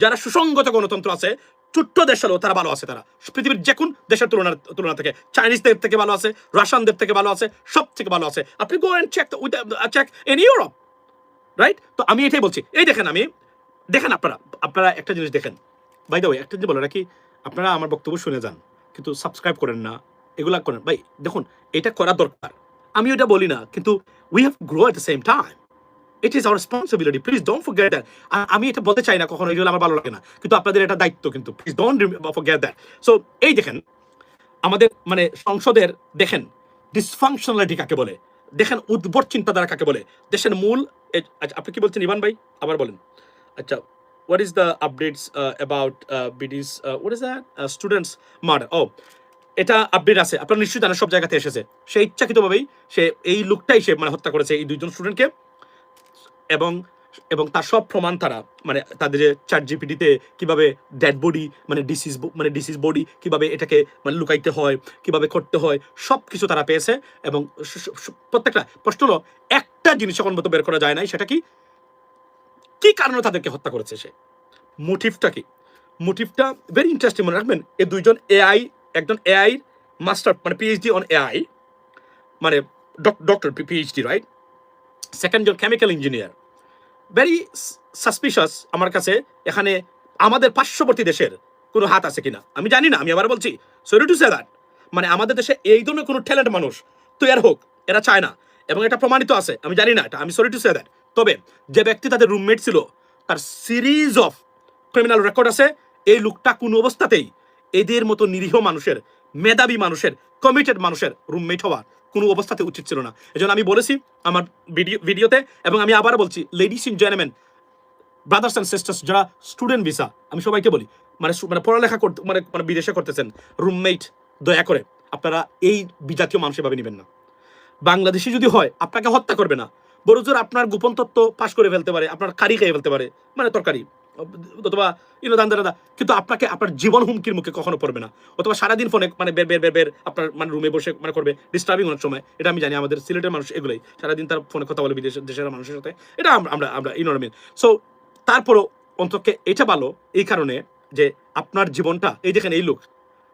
যারা সুসংগত গণতন্ত্র আছে, ছোট্ট দেশ হলেও তারা ভালো আছে। তারা পৃথিবীর যে কোন দেশের তুলনা থেকে, চাইনিজদের থেকে ভালো আছে, রাশিয়ানদের থেকে ভালো আছে, সব থেকে ভালো আছে। আপনি go and check in Europe, right? তো আমি এটাই বলছি। এই দেখেন, দেখেন আপনারা একটা জিনিস দেখেন। বাই দ্য ওয়ে, একটা জিনিস বলে রাখি, আপনারা আমার বক্তব্য শুনে যান, কিন্তু সাবস্ক্রাইব করেন না, এগুলা করেন। ভাই দেখুন, এটা করা দরকার, আমি ওটা বলি না, কিন্তু we have grow at the same time. It is our responsibility, please don't forget that. আমি এটা বলতে চাই না কখনো, এগুলো আমার ভালো লাগে না, কিন্তু আপনাদের এটা দায়িত্ব, কিন্তু please don't forget that. So এই দেখেন, আমাদের মানে সংসদের দেখেন ডিসফাংশনালিটি কাকে বলে, দেখেন উদ্ভট চিন্তাধারা কাকে বলে, দেশের মূল। আপনি কি বলছেন ইভান ভাই, আবার বলেন। আচ্ছা, what is the updates about BD's what is that students murder? Oh, এটা আপডেট আছে, আপনারা নিশ্চয়ই জানেন, সব জায়গাতে এসেছে। সে ইচ্ছাকৃতভাবেই সে এই লোকটাই সে মানে হত্যা করেছে এই দুইজন স্টুডেন্টকে, এবং এবং তার সব প্রমাণ তারা মানে তাদের চ্যাট জিপিটিতে কিভাবে ডেড বডি মানে ডিসিজ বডি কিভাবে এটাকে মানে লুকাইতে হয়, কিভাবে করতে হয়, সব কিছু তারা পেয়েছে। এবং প্রত্যেকটা প্রশ্ন হলো, একটা জিনিস এখন মতো বের করা যায় নাই, সেটা কি কারণে তাদেরকে হত্যা করেছে সে, মোটিভটা কি। মোটিভটা ভেরি ইন্টারেস্টিং, মনে রাখবেন। এই দুইজন এআই, একজন এআই মাস্টার মানে পিএইচডি অন এআই, মানে ডক্টর পিএইচডি, রাইট? সেকেন্ড জন কেমিক্যাল ইঞ্জিনিয়ার। ভেরি সাসপিশাস আমার কাছে এখানে আমাদের পার্শ্ববর্তী দেশের কোনো হাত আছে কিনা আমি জানি না, আমি আবার বলছি, সরি টু সে দ্যাট। মানে আমাদের দেশে এই ধরনের কোনো ট্যালেন্ট মানুষ তৈরি হোক এরা চায় না, এবং এটা প্রমাণিত আছে, আমি জানি না এটা, আমি সরি টু সে দ্যাট। তবে যে ব্যক্তি তাদের রুমমেট ছিল, তার সিরিজ অফ ক্রিমিনাল রেকর্ড আছে। এই লোকটা কোনো অবস্থাতেই এদের মতো নিরীহ মানুষের, মেধাবী মানুষের, কমিটেড মানুষের রুমমেট হওয়া কোনো অবস্থাতে উচিত ছিল না। এজন্য আমি বলেছি আমার ভিডিওতে, এবং আমি আবার বলছি, ladies and gentleman, brothers and sisters, যারা স্টুডেন্ট ভিসা, আমি সবাইকে বলি, মানে পড়ালেখা করতে মানে বিদেশে করতেছেন, রুমমেট দয়া করে আপনারা এই বিজাতীয় মানুষ এভাবে নেবেন না। বাংলাদেশি যদি হয় আপনাকে হত্যা করবে না, বড়জোর আপনার গোপন তথ্য ফাঁস করে ফেলতে পারে, আপনার কারি খেয়ে ফেলতে পারে, মানে তরকারি অথবা দান্দা, কিন্তু আপনাকে আপনার জীবন হুমকির মুখে কখনো পড়বে না। অথবা সারাদিন ফোনে মানে বের আপনার মানে রুমে বসে মানে করবে ডিস্টার্বিং অনেক সময়। এটা আমি জানি, আমাদের সিলেটের মানুষ এগুলোই সারাদিন তার ফোনে কথা বলে দেশের মানুষের সাথে, এটা আমরা ইনরমিন। সো তারপরও অন্তকে এটা ভালো এই কারণে যে আপনার জীবনটা, এই দেখেন এই লোক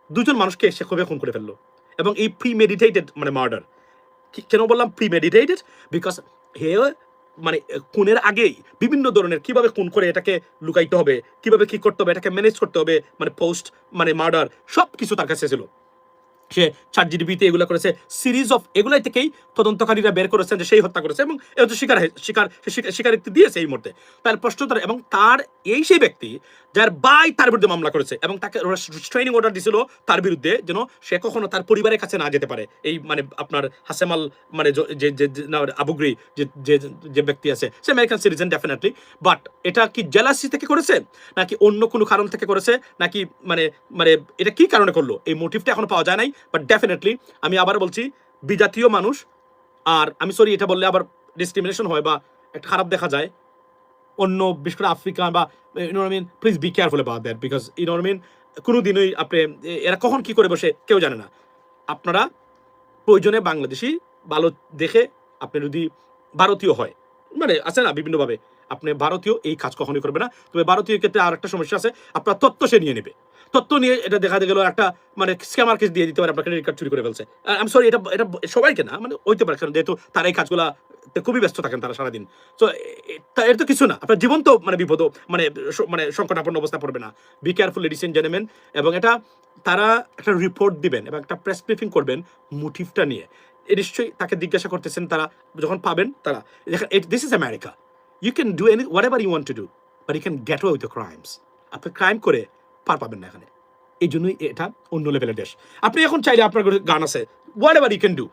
দুজন মানুষকে সে খুবই খুন করে ফেললো, এবং এই প্রিমেডিটেটেড মানে মার্ডার। কেন বললাম প্রিমেডিটেটেড? বিকজ হে মানে খুনের আগেই বিভিন্ন ধরনের কিভাবে খুন করে এটাকে লুকাইতে হবে, কিভাবে কি করতে হবে, এটাকে ম্যানেজ করতে হবে, মানে পোস্ট মানে মার্ডার সব কিছু তার কাছে ছিল। সে চ্যাট জিপিটিতে এগুলো করেছে, সিরিজ অফ এগুলাই থেকেই তদন্তকারীরা বের করেছেন যে সেই হত্যা করেছে, এবং এটা তো স্বীকারোক্তি দিয়েছে এই মুহূর্তে। তার প্রশ্ন এবং তার সেই ব্যক্তি যার ভাই তার বিরুদ্ধে মামলা করেছে, এবং তাকে রিস্ট্রেইনিং অর্ডার দিছিল তার বিরুদ্ধে, যেন সে কখনো তার পরিবারের কাছে না যেতে পারে। এই মানে আপনার হাসেমাল মানে যে আবুগ্রি যে ব্যক্তি আছে, সে আমেরিকান সিটিজেন ডেফিনেটলি, বাট এটা কি জেলাসি থেকে করেছে নাকি অন্য কোনো কারণ থেকে করেছে, নাকি মানে মানে এটা কি কারণে করলো, এই মোটিভটা এখনো পাওয়া যায় নাই। বাট ডেফিনেটলি আমি আবার বলছি, বিজাতীয় মানুষ, আর আমি সরি এটা বললে আবার ডিসক্রিমিনেশন হয় বা একটা খারাপ দেখা যায় অন্য, বিশেষ করে আফ্রিকা বা please be careful about that, because কোনোদিনই আপনি এরা কখন কি করে বসে কেউ জানে না। আপনারা প্রয়োজনে বাংলাদেশি ভালো দেখে, আপনি যদি ভারতীয় হয়, মানে আছে না বিভিন্নভাবে, আপনি ভারতীয় এই কাজ কখনোই করবে না। তবে ভারতীয় ক্ষেত্রে আর একটা সমস্যা আছে, আপনার তথ্য সে নিয়ে নেবে, তথ্য নিয়ে এটা দেখা গেল একটা মানে স্ক্যামার কেস দিয়ে দিতে পারে, আপনার ক্রেডিট কার্ড চুরি করে ফেলছে। আমি সরি, এটা এটা সবাইকে না, মানে হইতে পারে, কারণ যেহেতু তারা এই কাজগুলা খুবই ব্যস্ত থাকেন তারা সারাদিন। তো এর তো কিছু না, আপনার জীবন তো মানে বিপদ মানে মানে সংকটাপন্ন অবস্থা পড়বে না। Be careful ladies and gentleman. এবং এটা তারা একটা রিপোর্ট দিবেন এবং একটা প্রেস ব্রিফিং করবেন মোটিভটা নিয়ে। নিশ্চয়ই তাকে জিজ্ঞাসা করতেছেন তারা, যখন পাবেন তারা, this is America, you can do any whatever you want to do, but you can get away with the crimes. আপনি ক্রাইম করে পার পাবেন না এখানে। এই জন্যই এটা অন্য লেভেলের দেশ। আপনি এখন চাইলে আপনার গান আছে, whatever you can do,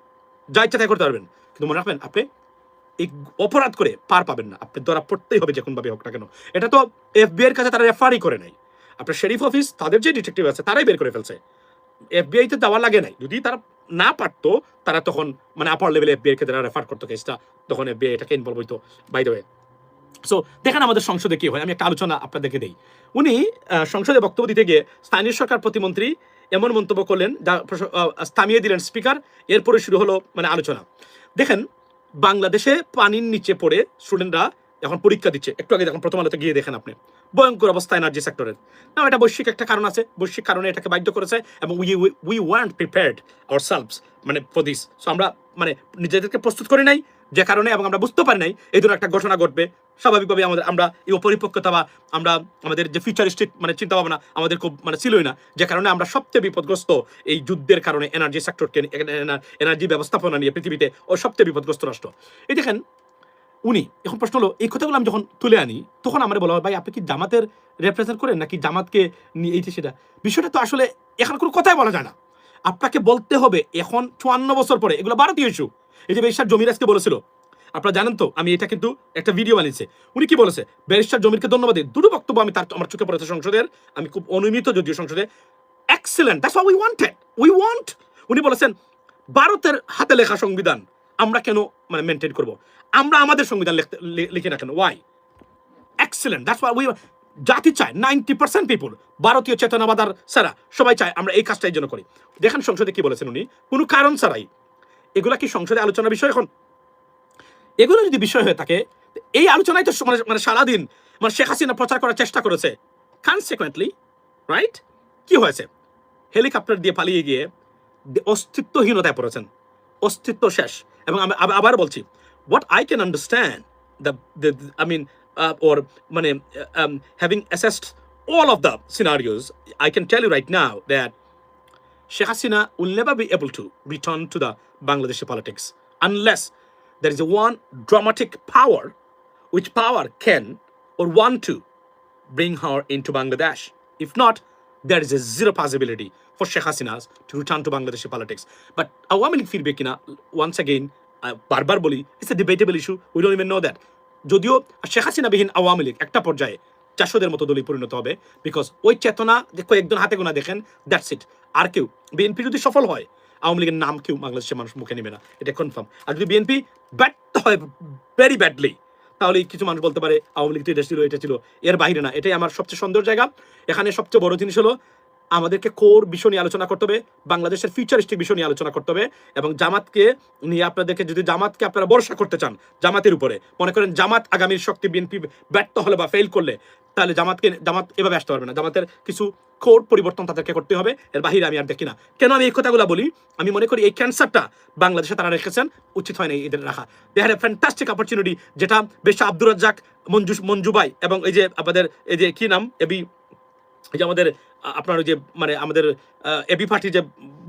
যা ইচ্ছা তাই করতে পারবেন, কিন্তু মনে রাখবেন আপনি এই অপরাধ করে পার পাবেন না, আপনি ধরা পড়তেই হবে যে কোনভাবে হোক না কেন। এটা তো এফবিআই এর কাছে তারা রেফারই করে নাই, আপনার শেরিফ অফিস তাদের যে ডিটেকটিভ আছে তারাই বের করে ফেলছে, এফবিআই তে দেওয়া লাগে নাই। যদি তারা না পারতো তারা তখন মানে আপার লেভেলে এফবিআই কে তারা রেফার করতো কেসটা, তখন এফবিআই এটাকে ইনভলভ হইতো। বাই দ্য ওয়ে, সো দেখেন আমাদের সংসদে কি হয়, আমি একটা আলোচনা আপনাদেরকে দেই। উনি সংসদে বক্তব্য দিতে গিয়ে স্থানীয় সরকার প্রতিমন্ত্রী এমন মন্তব্য করলেন যা থামিয়ে দিলেন স্পিকার। এরপরে শুরু হলো মানে আলোচনা। দেখেন, বাংলাদেশে পানির নিচে পড়ে স্টুডেন্টরা এখন পরীক্ষা দিচ্ছে। একটু আগে দেখুন প্রথম আলোতে গিয়ে দেখেন আপনি, ভয়ঙ্কর অবস্থা এনার্জি সেক্টরের। না, এটা বৈশ্বিক একটা কারণ আছে, বৈশ্বিক কারণে এটাকে বাধ্য করেছে, এবং উই ওয়ান্ট প্রিপেয়ার্ড আওয়ারসেলভস মানে ফর দিস। সো আমরা মানে নিজেদেরকে প্রস্তুত করি নাই যে কারণে, এবং আমরা বুঝতে পারি নাই এই ধরনের একটা ঘটনা ঘটবে। স্বাভাবিকভাবে আমরা এই অপরিপক্কতা বা আমরা আমাদের যে ফিউচারিস্টিক মানে চিন্তা ভাবনা আমাদের খুব মানে ছিলই না, যে কারণে আমরা সবচেয়ে বিপদগ্রস্ত এই যুদ্ধের কারণে এনার্জি সেক্টরকে, এনার্জি ব্যবস্থাপনা নিয়ে পৃথিবীতে ও সবচেয়ে বিপদগ্রস্ত রাষ্ট্র। এই দেখেন উনি, এখন প্রশ্ন হলো এই কথাগুলো আমি যখন তুলে আনি তখন আমার বলা হয় ভাই আপনি কি জামাতের রেপ্রেজেন্ট করেন নাকি জামাতকে নিয়ে এইটা সেটা। বিষয়টা তো আসলে এখন কোনো কথাই বলা যায় না। আপনাকে বলতে হবে এখন 54 বছর পরে এগুলো ভারতীয় ইস্যু। এই যে ব্যারিস্টার জমির আজকে বলেছিল, আপনারা জানেন তো, আমি এটা কিন্তু একটা ভিডিও বানিয়েছি। উনি কি বলেছে, ব্যারিস্টার জমিরকে ধন্যবাদ দিই, দুটো বক্তব্য আমি তার আমার চোখে পড়েছে সংসদের, আমি খুব অনিয়মিত যদিও সংসদে, excellent, that's what we wanted, we want. উনি বলেছেন ভারতের হাতে লেখা সংবিধান আমরা কেন মানে মেনটেন করব, আমরা আমাদের সংবিধান লিখে না কেন, why? Excellent, that's what we, জাতি চায় 90% পিপল, ভারতীয় চেতনাবাদার সারা সবাই চায় আমরা এই কাজটা এই জন্য করি। দেখেন সংসদে কি বলেছেন উনি, কোনো কারণ ছাড়াই। এগুলা কি সংসদে আলোচনার বিষয় এখন? এগুলো যদি বিষয় হয়ে থাকে, এই আলোচনায় তো মানে সারাদিন মানে শেখ হাসিনা প্রচার করার চেষ্টা করেছে, কনসিকুয়েন্টলি রাইট কি হয়েছে, হেলিকপ্টার দিয়ে পালিয়ে গিয়ে অস্তিত্বহীনতায় পড়েছেন, অস্তিত্ব শেষ। এবং আমি আবার বলছি, what I can understand the I mean or মানে having assessed all of the scenarios, I can tell you right now that Sheikh Hasina will never be able to return to the Bangladeshi politics unless there is a one dramatic power which power can or want to bring her into Bangladesh. If not, there is a zero possibility for Sheikh Hasina to return to Bangladeshi politics. But Awami League feedback na once again, barbar boli, it's a debatable issue. We don't even know that. যদিও শেখ হাসিনা বিহীন আওয়ামী লীগ একটা পর্যায়ে চাষদের মতো দলে পরিণত হবে, because ওই চেতনা যে কয়েকজন হাতে গোনা দেখেন, দ্যাটস ইট। আর কেউ বিএনপি যদি সফল হয় আওয়ামী লীগের নাম কেউ বাংলাদেশের মানুষ মুখে নেবে না, এটা কনফার্ম। আর যদি বিএনপি ব্যর্থ হয় ভেরি ব্যাডলি, তাহলে কিছু মানুষ বলতে পারে আওয়ামী লীগ তো এটা ছিল এটা ছিল, এর বাইরে না। এটাই আমার সবচেয়ে সুন্দর জায়গা। এখানে সবচেয়ে বড় জিনিস হলো আমাদেরকে কোর বিষয় নিয়ে আলোচনা করতে হবে, বাংলাদেশের ফিউচারিস্টিক বিষয় নিয়ে আলোচনা করতে হবে, এবং জামাতকে নিয়ে আপনাদেরকে যদি জামাতকে আপনারা ভরসা করতে চান, জামাতের উপরে মনে করেন জামাত আগামীর শক্তি, বিএনপি ব্যর্থ হলে বা ফেল করলে তাহলে জামাত এভাবে আসতে পারবে না। জামাতের কিছু কোর পরিবর্তন তাদেরকে করতে হবে, এর বাহিরে আমি আর দেখি না। কেন আমি এই কথাগুলো বলি, আমি মনে করি এই ক্যান্সারটা বাংলাদেশে তারা রেখেছেন, উচিত হয় না এদের রাখা। They had a fantastic opportunity, যেটা বেশ আব্দুর রাজ্জাক, মঞ্জুবাই এবং এই যে আমাদের এই যে কি নাম এবি, এই যে আমাদের আপনার ওই যে মানে আমাদের এবি পার্টি যে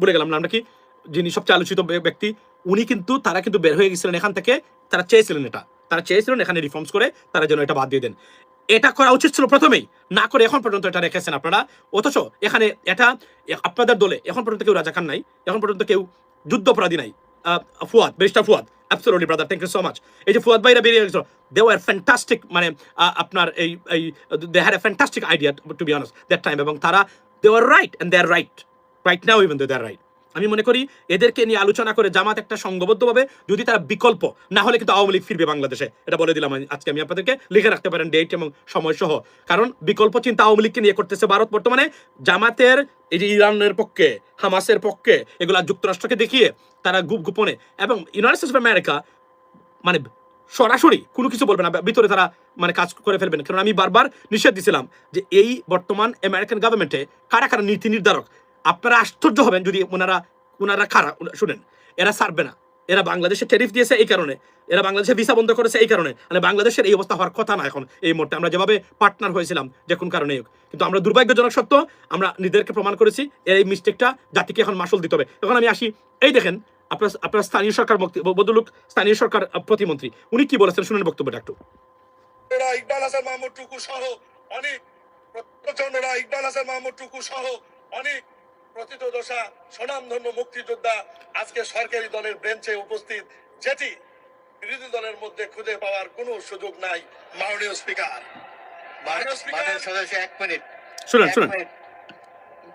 বলে গেলাম নামটা কি, যিনি সবচেয়ে আলোচিত ব্যক্তি, উনি কিন্তু তারা কিন্তু বের হয়ে গেছিলেন এখান থেকে। তারা চেয়েছিলেন এখানে রিফর্মস করে তারা যেন এটা বাদ দিয়ে দেন। এটা করা উচিত ছিল প্রথমেই, না করে এখন পর্যন্ত এটা রেখেছেন আপনারা। অথচ এখানে এটা আপনাদের দলে এখন পর্যন্ত কেউ রাজা খান নাই, এখন পর্যন্ত কেউ যুদ্ধাপরাধী নাই। Fuad, barrister Fuad, absolutely brother, thank you so much. এই যে ফুয়াদ ভাইরা বেরিয়ে গেছিল, they were fantastic, মানে আপনার এই they had a fantastic idea to be honest that time, এবং তারা they were right and they are right now even though they are right. আমি মনে করি এদেরকে নিয়ে আলোচনা করে জামাত একটা সংঘবদ্ধভাবে, যদি তারা বিকল্প না হলে কিন্তু আওয়ামী লীগ ফিরবে বাংলাদেশে, এটা বলে দিলাম আজকে। আমি আপনাদেরকে লিখে রাখতে পারেন ডেট এবং সময় সহ, কারণ বিকল্প চিন্তা আওয়ামী লীগকে নিয়ে করতেছে ভারত বর্তমানে। জামাতের এই যে ইরানের পক্ষে, হামাসের পক্ষে, এগুলা যুক্তরাষ্ট্রকে দেখিয়ে তারা গোপনে, এবং ইউনাইটেড স্টেটস অফ আমেরিকা মানে সরাসরি কোনো কিছু বলবে না, ভিতরে তারা মানে কাজ করে ফেলবেন। কারণ আমি বারবার নিষেধ দিছিলাম যে এই বর্তমান আমেরিকান গভর্নমেন্টে কারা কারা নীতি নির্ধারক, আপনারা আশ্চর্য হবেন যদি ওনারা কারা শুনেন। এরা ছাড়বে না, এরা বাংলাদেশে ট্যারিফ দিয়েছে এই কারণে, এরা বাংলাদেশে ভিসা বন্ধ করেছে এই কারণে। মানে বাংলাদেশের এই অবস্থা হওয়ার কথা না এখন এই মুহূর্তে, আমরা যেভাবে পার্টনার হয়েছিলাম যে কোন কারণে হোক, কিন্তু আমরা দুর্ভাগ্যজনক সত্য আমরা নিজেদেরকে প্রমাণ করেছি, এই মিস্টেকটা জাতিকে এখন মাসুল দিতে হবে। এখন আমি আসি, এই দেখেন আপনার স্থানীয় সরকার বদলুক, স্থানীয় সরকার প্রতিমন্ত্রী উনি কি বলেছেন শুনেন বক্তব্যটা একটু। ইকবাল হাসান মাহমুদ টুকু সহ অনেক প্রচন্ডরা, ইকবাল হাসান মাহমুদ টুকু সহ অনেক প্রথিতযশা স্বনামধন্য মুক্তিযোদ্ধা আজকে সরকারি দলের বেঞ্চে উপস্থিত, যেটি বিরোধী দলের মধ্যে খুঁজে পাওয়ার কোনো সুযোগ নাই। মাননীয় স্পিকার, সদস্য 1 মিনিট শুনুন শুনুন।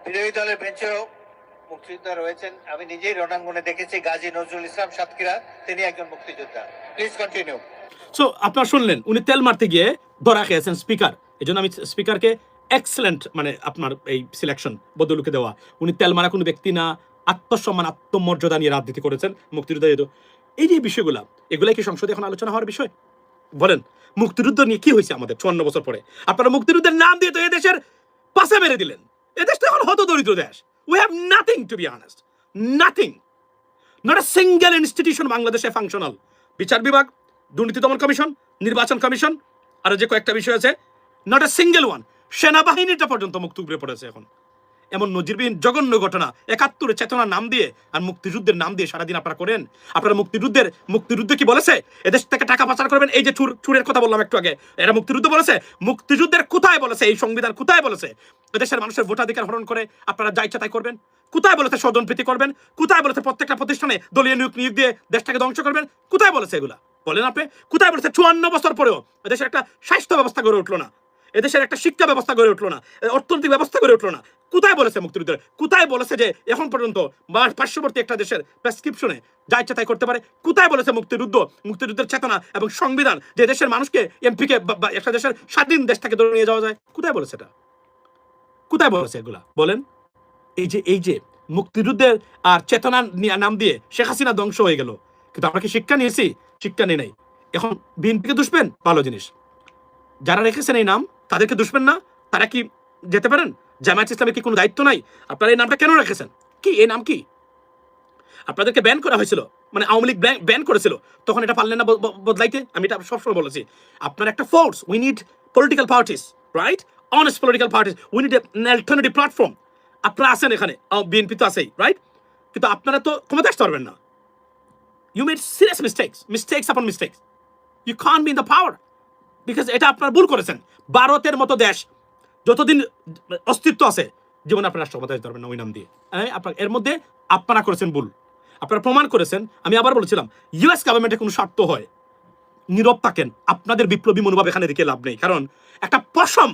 বিরোধী দলের বেঞ্চেও মুক্তিযোদ্ধা রয়েছেন। আমি নিজেই রণাঙ্গনে দেখেছি গাজী নজরুল ইসলাম সাতক্ষীরা, তিনি একজন মুক্তিযোদ্ধা। Please continue. সো আপনারা শুনলেন উনি তেল মারতে গিয়ে ধরা খেয়েছেন স্পিকার। এই জন্য আমি স্পিকারকে এক্সেলেন্ট মানে আপনার এই সিলেকশন বদলুকে দেওয়া। উনি তেল মারা কোনো ব্যক্তি না, আত্মসম্মান আত্মমর্যাদা নিয়ে রাজনীতি করেছেন মুক্তিযোদ্ধা। এই যে বিষয়গুলা, এগুলাই কি সংসদে এখন আলোচনা হওয়ার বিষয়? বলেন, মুক্তিযুদ্ধ নিয়ে কি হয়েছে আমাদের 54 বছর পরে? আপনারা মুক্তিযুদ্ধের নাম দিয়ে তো এদেশের পাশে মেরে দিলেন। এদেশ তো এখন হত দরিদ্র দেশ। We have nothing, to be honest, nothing. Not a single institution বাংলাদেশে ফাংশনাল। বিচার বিভাগ, দুর্নীতি দমন কমিশন, নির্বাচন কমিশন, আর যে কয়েকটা বিষয় আছে, নট আ সিঙ্গেল ওয়ান। সেনাবাহিনীটা পর্যন্ত মুক্ত উপরে পড়েছে এখন। এমন নজিরবিহীন জঘন্য ঘটনা 71 চেতনার নাম দিয়ে আর মুক্তিযুদ্ধের নাম দিয়ে সারাদিন আপনারা করেন। আপনারা মুক্তিযুদ্ধে কি বলেছে? এদেশ থেকে টাকা পাচার করবেন। এই যে চুরের কথা বললাম একটু আগে, এরা মুক্তিযুদ্ধ বলেছে? মুক্তিযুদ্ধের কোথায় বলেছে? এই সংবিধান কোথায় বলেছে এদেশের মানুষের ভোটাধিকার হরণ করে আপনারা যা ইচ্ছা তাই করবেন? কোথায় বলেছে স্বজনপ্রীতি করবেন? কোথায় বলেছে প্রত্যেকটা প্রতিষ্ঠানে দলীয় নিয়োগ দিয়ে দেশটাকে ধ্বংস করবেন? কোথায় বলেছে এগুলা? বলেন আপনি। কোথায় বলেছে 54 বছর পরেও এদেশের একটা স্বাস্থ্য ব্যবস্থা গড়ে উঠলো না, এদেশের একটা শিক্ষা ব্যবস্থা গড়ে উঠলো না, অর্থনৈতিক ব্যবস্থা গড়ে উঠলো না? কোথায় বলেছে মুক্তিযুদ্ধের? কোথায় বলেছে যে এখন পর্যন্ত পার্শ্ববর্তী একটা দেশের প্রেসক্রিপশনে যা ইচ্ছা তাই করতে পারে? কোথায় বলেছে মুক্তিযুদ্ধের চেতনা এবং সংবিধান যে দেশের মানুষকে এমপিকে একটা দেশের স্বাধীন দেশ থেকে ধরে নিয়ে যাওয়া যায়? কোথায় বলেছে এটা? কোথায় বলেছে এগুলা? বলেন। এই যে মুক্তিযুদ্ধের আর চেতনা নাম দিয়ে শেখ হাসিনা ধ্বংস হয়ে গেল, কিন্তু আমরা কি শিক্ষা নিয়েছি? শিক্ষা নেই নাই। এখন বিএনপিকে দুষবেন, ভালো জিনিস। যারা রেখেছেন এই নাম তাদেরকে দুষবেন না? তারা কি যেতে পারেন? জামায়াত ইসলামের কি কোনো দায়িত্ব নাই? আপনারা এই নামটা কেন রেখেছেন? কি এই নাম? কি আপনাদেরকে ব্যান করা হয়েছিল? মানে আওয়ামী লীগ ব্যান করেছিল, তখন এটা পারলেন না বদলাইতে? আমি এটা সবসময় বলেছি, আপনার একটা force, we need political parties, right? Honest political parties, we need an alternative platform. আপনারা আছেন এখানে, বিএনপি তো আছেই, রাইট? কিন্তু আপনারা তো ক্ষমতা আসতে পারবেন না। You made serious mistakes upon mistakes. You can't be in the power because এটা আপনারা ভুল করেছেন। ভারতের মতো দেশ যতদিন অস্তিত্ব আছে জীবনে আপনার রাষ্ট্র ক্ষমতা আসতে পারবেন না ওই নাম দিয়ে। আপনার এর মধ্যে আপনারা করেছেন ভুল, আপনারা প্রমাণ করেছেন। আমি আবার বলেছিলাম, ইউএস গভর্নমেন্টের কোনো স্বার্থ হয় নীরব থাকেন, আপনাদের বিপ্লবী মনোভাব এখানে রেখে লাভ নেই। কারণ একটা পশম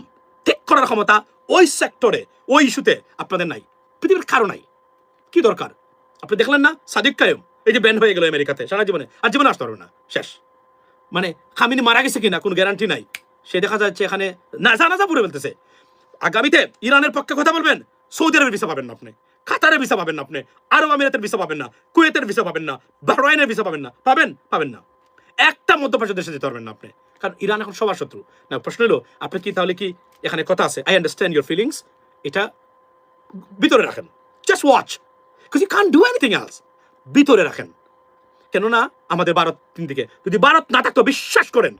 ঠিক করার ক্ষমতা ওই সেক্টরে, ওই ইস্যুতে আপনাদের নাই, পৃথিবীর কারো নাই। কি দরকার? আপনি দেখলেন না সাদিক কায়েম এই যে ব্যান হয়ে গেল আমেরিকাতে, সারা জীবনে আর জীবনে আসতে পারবে না, শেষ। মানে খামিনি মারা গেছে কিনা কোনো গ্যারান্টি নাই। সে দেখা যাচ্ছে এখানে নাজা পুরে ফেলতেছে। আগামীতে ইরানের পক্ষে কথা বলবেন, সৌদি আরবের ভিসা পাবেন না আপনি, কাতারের ভিসা পাবেন না আপনি, আরব আমিরাতের ভিসা পাবেন না, কুয়েতের ভিসা পাবেন না, বাহরাইনের ভিসা পাবেন না। পাবেন না। একটা মধ্যপ্রাচ্য দেশে যেতে পারবেন না আপনি, কারণ ইরান এখন সবার শত্রু। না, প্রশ্ন হলো আপনি কি তাহলে কি এখানে কথা আছে, আই আন্ডারস্ট্যান্ড ইউর ফিলিংস, এটা ভিতরে রাখেন, just watch, because you can't do anything else. ভিতরে রাখেন। কেননা আমাদের ভারত তিন দিকে, যদি ভারত না থাকতো, বিশ্বাস করেন,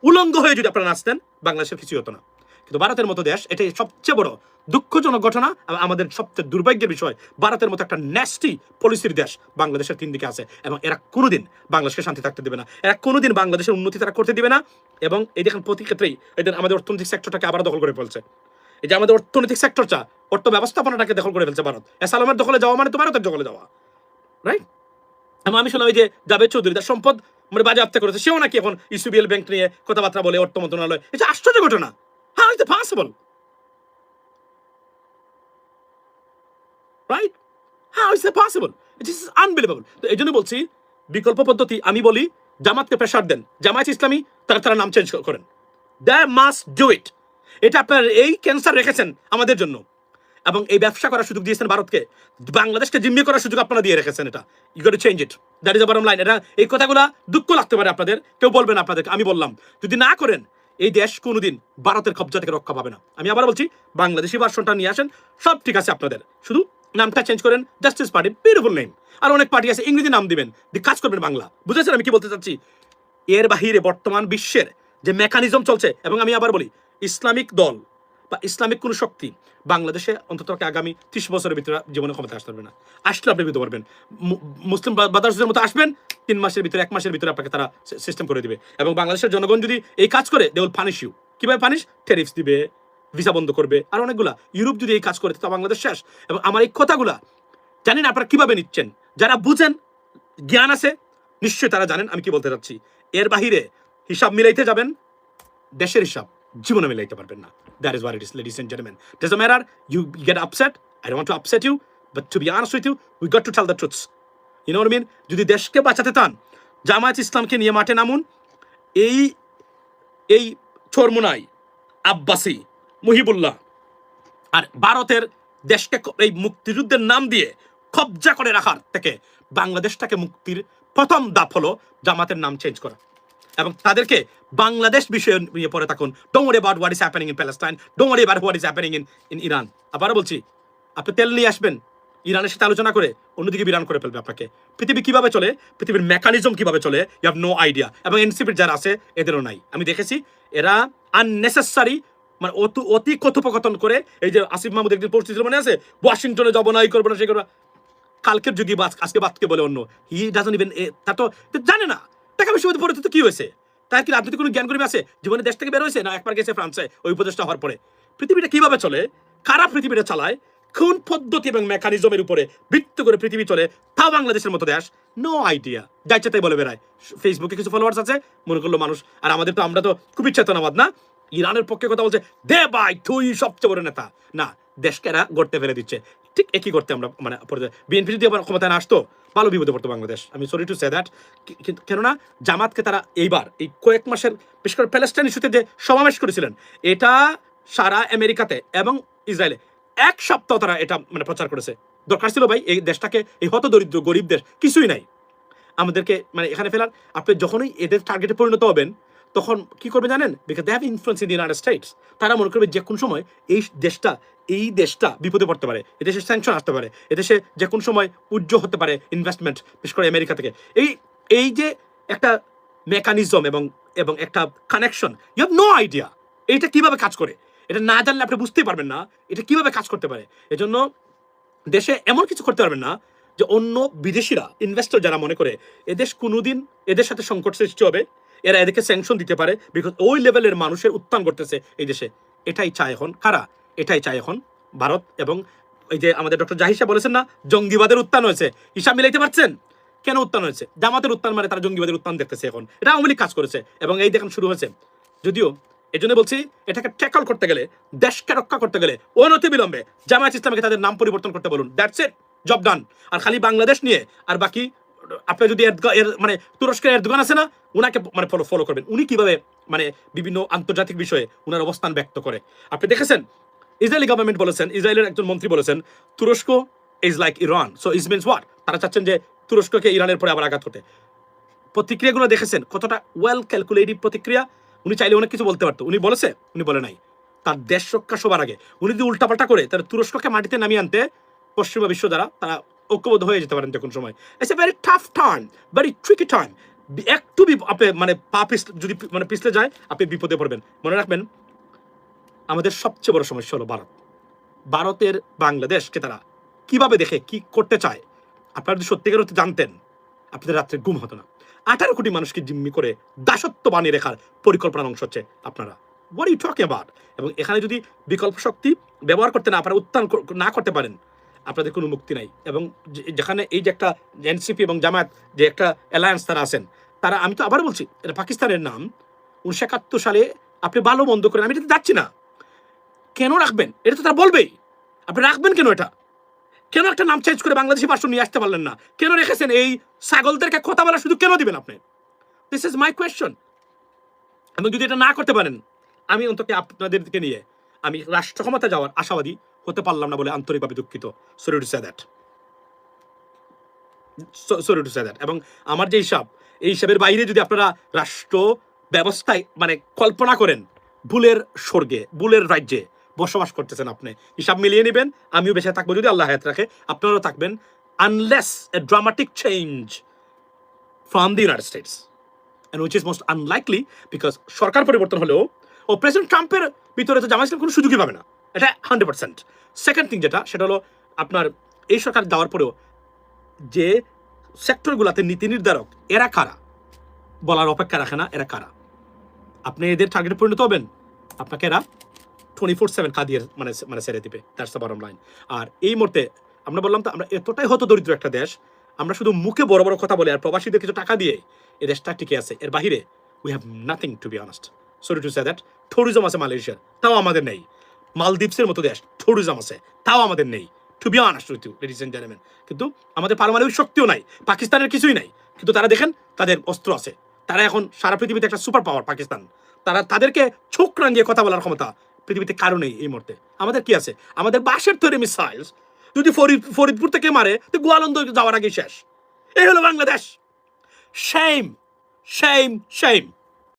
উলঙ্গ হয়ে যদি আপনারা নাচতেন, বাংলাদেশের কিছুই হতো না। কিন্তু ভারতের মতো দেশ, এটাই সবচেয়ে বড় দুঃখজনক ঘটনা, আমাদের সবচেয়ে দুর্ভাগ্যের বিষয়, ভারতের মতো একটা ন্যাস্টি পলিসির দেশ বাংলাদেশের তিন দিকে আছে, এবং এরা কোনোদিন বাংলাদেশকে শান্তি থাকতে দেবে না, এরা কোনোদিন বাংলাদেশের উন্নতি তারা করতে দিবে না। এবং এই দেখেন প্রতি ক্ষেত্রেই এদের আমাদের অর্থনৈতিক সেক্টরটাকে আবার দখল করে ফেলছে। এই যে আমাদের অর্থনৈতিক সেক্টরটা, অর্থ ব্যবস্থাপনাটাকে দখল করে ফেলছে ভারত। এসালামের দখলে যাওয়া মানে তো ভারতের দখলে যাওয়া, রাইট? আমি শুনলাম ওই যে জাভেদ চৌধুরী তার সম্পদ মানে বাজেয়াপ্ত করেছে, সেও নাকি এখন ইসিবিএল ব্যাংক নিয়ে কথাবার্তা বলে অর্থ মন্ত্রণালয়। এটা আশ্চর্য ঘটনা। How is it possible, right? How is it possible? It is unbelievable. তো এই জন্য বলছি, বিকল্প পদ্ধতি আমি বলি, জামাতকে প্রেশার দেন, জামায়াত ইসলামী তারা নাম চেঞ্জ করেন। They must do it. এটা আপনার এই ক্যান্সার রেখেছেন আমাদের জন্য, এবং এই ব্যবসা করার সুযোগ দিয়েছেন ভারতকে, বাংলাদেশকে জিম্মি করার সুযোগ আপনারা দিয়ে রেখেছেন। এটা you got to change it, that is the bottom line. এটা এই কথাগুলা দুঃখ লাগতে পারে আপনাদের, কেউ বলবেন আপনাদেরকে, আমি বললাম যদি না করেন এই দেশ কোনোদিন ভারতের কবজা থেকে রক্ষা পাবে না। আমি আবার বলছি, বাংলাদেশি ভার্সনটা নিয়ে আসেন, সব ঠিক আছে আপনাদের, শুধু নামটা চেঞ্জ করেন, জাস্টিস পার্টি, বিউটিফুল নেম। আর অনেক পার্টি আছে, ইংরেজি নাম দিবেন, কাজ করবেন বাংলা। বুঝেছেন আমি কি বলতে চাচ্ছি? এর বাহিরে বর্তমান বিশ্বের যে মেকানিজম চলছে, এবং আমি আবার বলি, ইসলামিক দল বা ইসলামিক কোনো শক্তি বাংলাদেশে অন্তত আগামী 30 বছরের ভিতরে জীবনে ক্ষমতা আসতে পারবে না। আসলে আপনি বুঝতে পারবেন, মুসলিম ব্রাদার্সদের মতো আসবেন, 3 মাসের ভিতরে 1 মাসের ভিতরে আপনাকে তারা সিস্টেম করে দিবে। এবং বাংলাদেশের জনগণ যদি এই কাজ করে, দে উইল পানিশ ইউ। কিভাবে পানিশ? ট্যারিফস দিবে, ভিসা বন্ধ করবে, আর অনেকগুলা। ইউরোপ যদি এই কাজ করে তো বাংলাদেশ শেষ। এবং আমার এই কথাগুলা জানি না আপনারা কিভাবে নিচ্ছেন, যারা বুঝেন, জ্ঞান আছে, নিশ্চয়ই তারা জানেন আমি কি বলতে চাচ্ছি। এর বাহিরে হিসাব মিলাইতে যাবেন, দেশের হিসাব জীবনে মিলাইতে পারবেন না। That is what it is, ladies and gentleman. Doesn't matter you get upset, I don't want to upset you, but to be honest with you, we got to tell the truths. You know what I mean? যদি দেশকে বাঁচাতে চান, জামায়াত ইসলামকে নিয়ে মাঠে নামুন। এই এই চরমুনাই, আব্বাসী, মুহিবুল্লাহ আর ভারতের দেশকে এই মুক্তিযুদ্ধের নাম দিয়ে কবজা করে রাখার থেকে বাংলাদেশটাকে মুক্তির প্রথম ধাপ হলো জামাতের নাম চেঞ্জ করা, এবং তাদেরকে বাংলাদেশ বিষয়ে নিয়ে পড়ে থাকুন। Don't worry about what is happening in Palestine, don't worry about what is happening in Iran. আবারও বলছি, আপনি তেল নিয়ে আসবেন, ইরানের সাথে আলোচনা করে অন্যদিকে বিরান করে ফেলবে আপনাকে। পৃথিবী কিভাবে চলে, পৃথিবীর মেকানিজম কিভাবে চলে, ইউ হ্যাভ নো আইডিয়া। এবং এনসিপির যারা আছে এদেরও নাই। আমি দেখেছি এরা আননেসেসারি মানে অতি কথোপকথন করে, এই যে আসিফ মাহমুদ একদিন পরিস্থিতি মনে আছে, ওয়াশিংটনে যাবো না, এই করবো না, সেই করবো। কালকের যুগে আজকে বাদকে বলে অন্য, হি ডাজন্ট ইভেন, তা তো জানে না টাকা বেশি পরে তো কি হয়েছে, তার কি রাজনীতি কোনো জ্ঞান কর্মী আছে? জীবনে দেশ থেকে বের হয়েছে না একবার গেছে ফ্রান্সে ওই উপদেশটা হওয়ার পরে? পৃথিবীটা কিভাবে চলে, কারা পৃথিবীটা চালায়, কোন পদ্ধতি এবং মেকানিজমের উপরে ভিত্তি করে পৃথিবী চলে, তা বাংলাদেশের মতো দেশ নো আইডিয়া। যাইছে তাই বলে বেড়ায়। ফেসবুকে কিছু ফলোয়ার্স আছে, মনে করলো মানুষ। আর আমাদের তো, আমরা তো খুবই চেতনাবাদ না। ইরানের পক্ষে কথা বলছে, দে ভাই তুই সবচেয়ে বড় নেতা, না দেশকে এরা গড়তে ফেলে দিচ্ছে। ঠিক একই করতে আমরা মানে বিএনপি যদি আবার ক্ষমতায় না আসতো, ভালো বিপদে পড়তো বাংলাদেশ। আমি সরি টু সে দ্যাট। কেননা জামাতকে তারা এইবার এই কয়েক মাসের, বিশেষ করে প্যালেস্টাইন ইস্যুতে যে সমাবেশ করেছিলেন, এটা সারা আমেরিকাতে এবং ইসরায়েলে 1 সপ্তাহ তারা এটা মানে প্রচার করেছে। দরকার ছিল ভাই এই দেশটাকে, এই হত দরিদ্র গরিব দেশ, কিছুই নাই আমাদেরকে মানে এখানে ফেলার। আপনি যখনই এদের টার্গেটে পরিণত হবেন, তখন কি করবে জানেন? Because they have influence in the United States. তারা মনে করবে যে কোন সময় এই দেশটা বিপদে পড়তে পারে, এদেশে স্যাংশন আসতে পারে, এদেশে যে কোন সময় উজ্জ্বল হতে পারে ইনভেস্টমেন্ট, বিশেষ করে আমেরিকা থেকে। এই যে একটা মেকানিজম এবং একটা connection, you have no idea এইটা কিভাবে কাজ করে। এটা না জানলে আপনি বুঝতেই পারবেন না এটা কিভাবে কাজ করতে পারে। এজন্য দেশে এমন কিছু করতে পারবেন না যে অন্য বিদেশিরা, ইনভেস্টর যারা মনে করে এদেশ কোনোদিন এদের সাথে সংকট সৃষ্টি হবে, এরা এদেরকে স্যাংশন দিতে পারে, বিকজ ওই লেভেলের মানুষের উত্থান করতেছে এই দেশে। এটাই চায় এখন কারা? এটাই চায় এখন ভারত। এবং এই যে আমাদের ডক্টর জাহির সাহেব বলেছেন না, জঙ্গিবাদের উত্থান হয়েছে, হিসাব মিলাইতে পারছেন কেন উত্থান হয়েছে? জামাতের উত্থান মানে তারা জঙ্গিবাদের উত্থান দেখতেছে এখন। এটা আওয়ামী লীগ কাজ করেছে এবং এই দেখেন শুরু হয়েছে। যদিও এই জন্য বলছি, এটাকে ট্যাকল করতে গেলে, দেশকে রক্ষা করতে গেলে অনতি বিলম্বে জামায়াত ইসলামকে তাদের নাম পরিবর্তন করতে বলুন। দ্যাটস ইট, জব ডান। আর খালি বাংলাদেশ নিয়ে আর বাকি, আপনি যদি মানে তুরস্কের এরদোগান আছে না, উনাকে মানে ফলো করবেন। উনি কিভাবে মানে বিভিন্ন আন্তর্জাতিক বিষয়ে উনার অবস্থান ব্যক্ত করে। আপনি দেখেছেন ইসরায়েলি গভর্নমেন্ট বলেছেন, ইসরায়েলের একজন মন্ত্রী বলেছেন, তুরস্ক is like Iran, so is means what? তারা চাচ্ছেন যে তুরস্ককে ইরানের পরে আবার আঘাত করতে। প্রতিক্রিয়াগুলো দেখেছেন কতটা ওয়েল ক্যালকুলেটিভ প্রতিক্রিয়া। উনি চাইলে অনেক কিছু বলতে পারতো, উনি বলেছে, উনি বলে নাই। তার দেশ রক্ষা সবার আগে। উনি যদি উল্টাপাল্টা করে তাহলে তুরস্ককে মাটিতে নামিয়ে আনতে পশ্চিমা বিশ্ব দ্বারা তারা ঐক্যবদ্ধ হয়ে যেতে পারেন যে কোনো সময়। It's a very tough time, very tricky time. একটু আপনি মানে পা যদি মানে পিছলে যায়, আপনি বিপদে পড়বেন। মনে রাখবেন, আমাদের সবচেয়ে বড় সমস্যা হলো ভারতের বাংলাদেশকে তারা কিভাবে দেখে, কি করতে চায়। আপনারা যদি সত্যিকার অর্থে জানতেন, আপনাদের রাত্রে ঘুম হতো না। 18 কোটি মানুষকে জিম্মি করে দাসত্ব বানিয়ে রেখার পরিকল্পনার অংশ হচ্ছে আপনারা। What you talking about? এবং এখানে যদি বিকল্প শক্তি ব্যবহার করতে না পারেন, উত্থান না করতে পারেন, আপনাদের কোনো মুক্তি নাই। এবং যেখানে এই যে একটা এনসিপি এবং জামায়াত যে একটা অ্যালায়েন্স তারা আছেন, তারা, আমি তো আবার বলছি, এটা পাকিস্তানের নাম। 1971 সালে আপনি ভালো বন্ধ করেন, আমি এটা যাচ্ছি না। কেন রাখবেন? এটা তো তারা বলবেই। আপনি রাখবেন কেন এটা? কেন একটা নাম চেঞ্জ করে বাংলাদেশি ভাষণ নিয়ে আসতে পারলেন না? কেন রেখেছেন? এই ছাগলদেরকে কথা বলা শুধু কেন দিবেন আপনি? This is my question. এবং যদি এটা না করতে পারেন, আমি অন্তত আপনাদেরকে নিয়ে আমি রাষ্ট্র ক্ষমতা যাওয়ার আশাবাদী হতে পারলাম না বলে আন্তরিকভাবে দুঃখিত। Sorry to say that. এবং আমার যে হিসাব, এই হিসাবের বাইরে যদি আপনারা রাষ্ট্র ব্যবস্থায় মানে কল্পনা করেন, ভুলের স্বর্গে, ভুলের রাজ্যে বসবাস করতেছেন আপনি। হিসাব মিলিয়ে নেবেন। আমিও বেঁচে থাকবো যদি আল্লাহ হায়াত রাখে, আপনারাও থাকবেন, unless a dramatic change from the United states, and which is most unlikely, because সরকার পরিবর্তন হলেও প্রেসিডেন্ট ট্রাম্পের ভিতরে তো জামায়াত ইসলাম কোনো সুযোগই পাবে না, এটা 100%। সেকেন্ড থিং যেটা, সেটা হলো আপনার এই সরকার যাওয়ার পরেও যে সেক্টরগুলোতে নীতি নির্ধারক, এরা কারা বলার অপেক্ষা রাখে না। এরা কারা? আপনি এদের টার্গেটে পরিণত হবেন, আপনাকে এরা 24/7 খাদিয়ে মানে মানে ছেড়ে দিবে, দ্যাটস দ্য বটম লাইন। আর এই মুহূর্তে আমরা বললাম তো আমরা এতটাই হত দরিদ্র একটা দেশ, আমরা শুধু মুখে বড় বড় কথা বলি আর প্রবাসীদের কিছু টাকা দিয়ে এই দেশটা টিকে আছে, এর বাহিরে we have nothing to be honest. Sorry to say that. Tourism আছে মালয়েশিয়ার, তাও আমাদের নেই। মালদ্বীপসের মতো দেশ ট্যুরিজম আছে, তাও আমাদের নেই, to be honest with you ladies and gentleman. কিন্তু আমাদের পারমাণবিক শক্তিও নাই, পাকিস্তানের কিছুই নাই, কিন্তু তারা দেখেন তাদের অস্ত্র আছে, তারা এখন সারা পৃথিবীতে একটা সুপার পাওয়ার পাকিস্তান। তাদেরকে চোখ রাঙিয়ে কথা বলার ক্ষমতা পৃথিবীতে কারো নেই এই মুহূর্তে। আমাদের কি আছে? আমাদের বাঁশের তৈরি মিসাইলস যদি ফরিদপুর থেকে মারে তো গোয়ালন্দ যাওয়ার আগে শেষ। এই হলো বাংলাদেশ। Shame shame shame.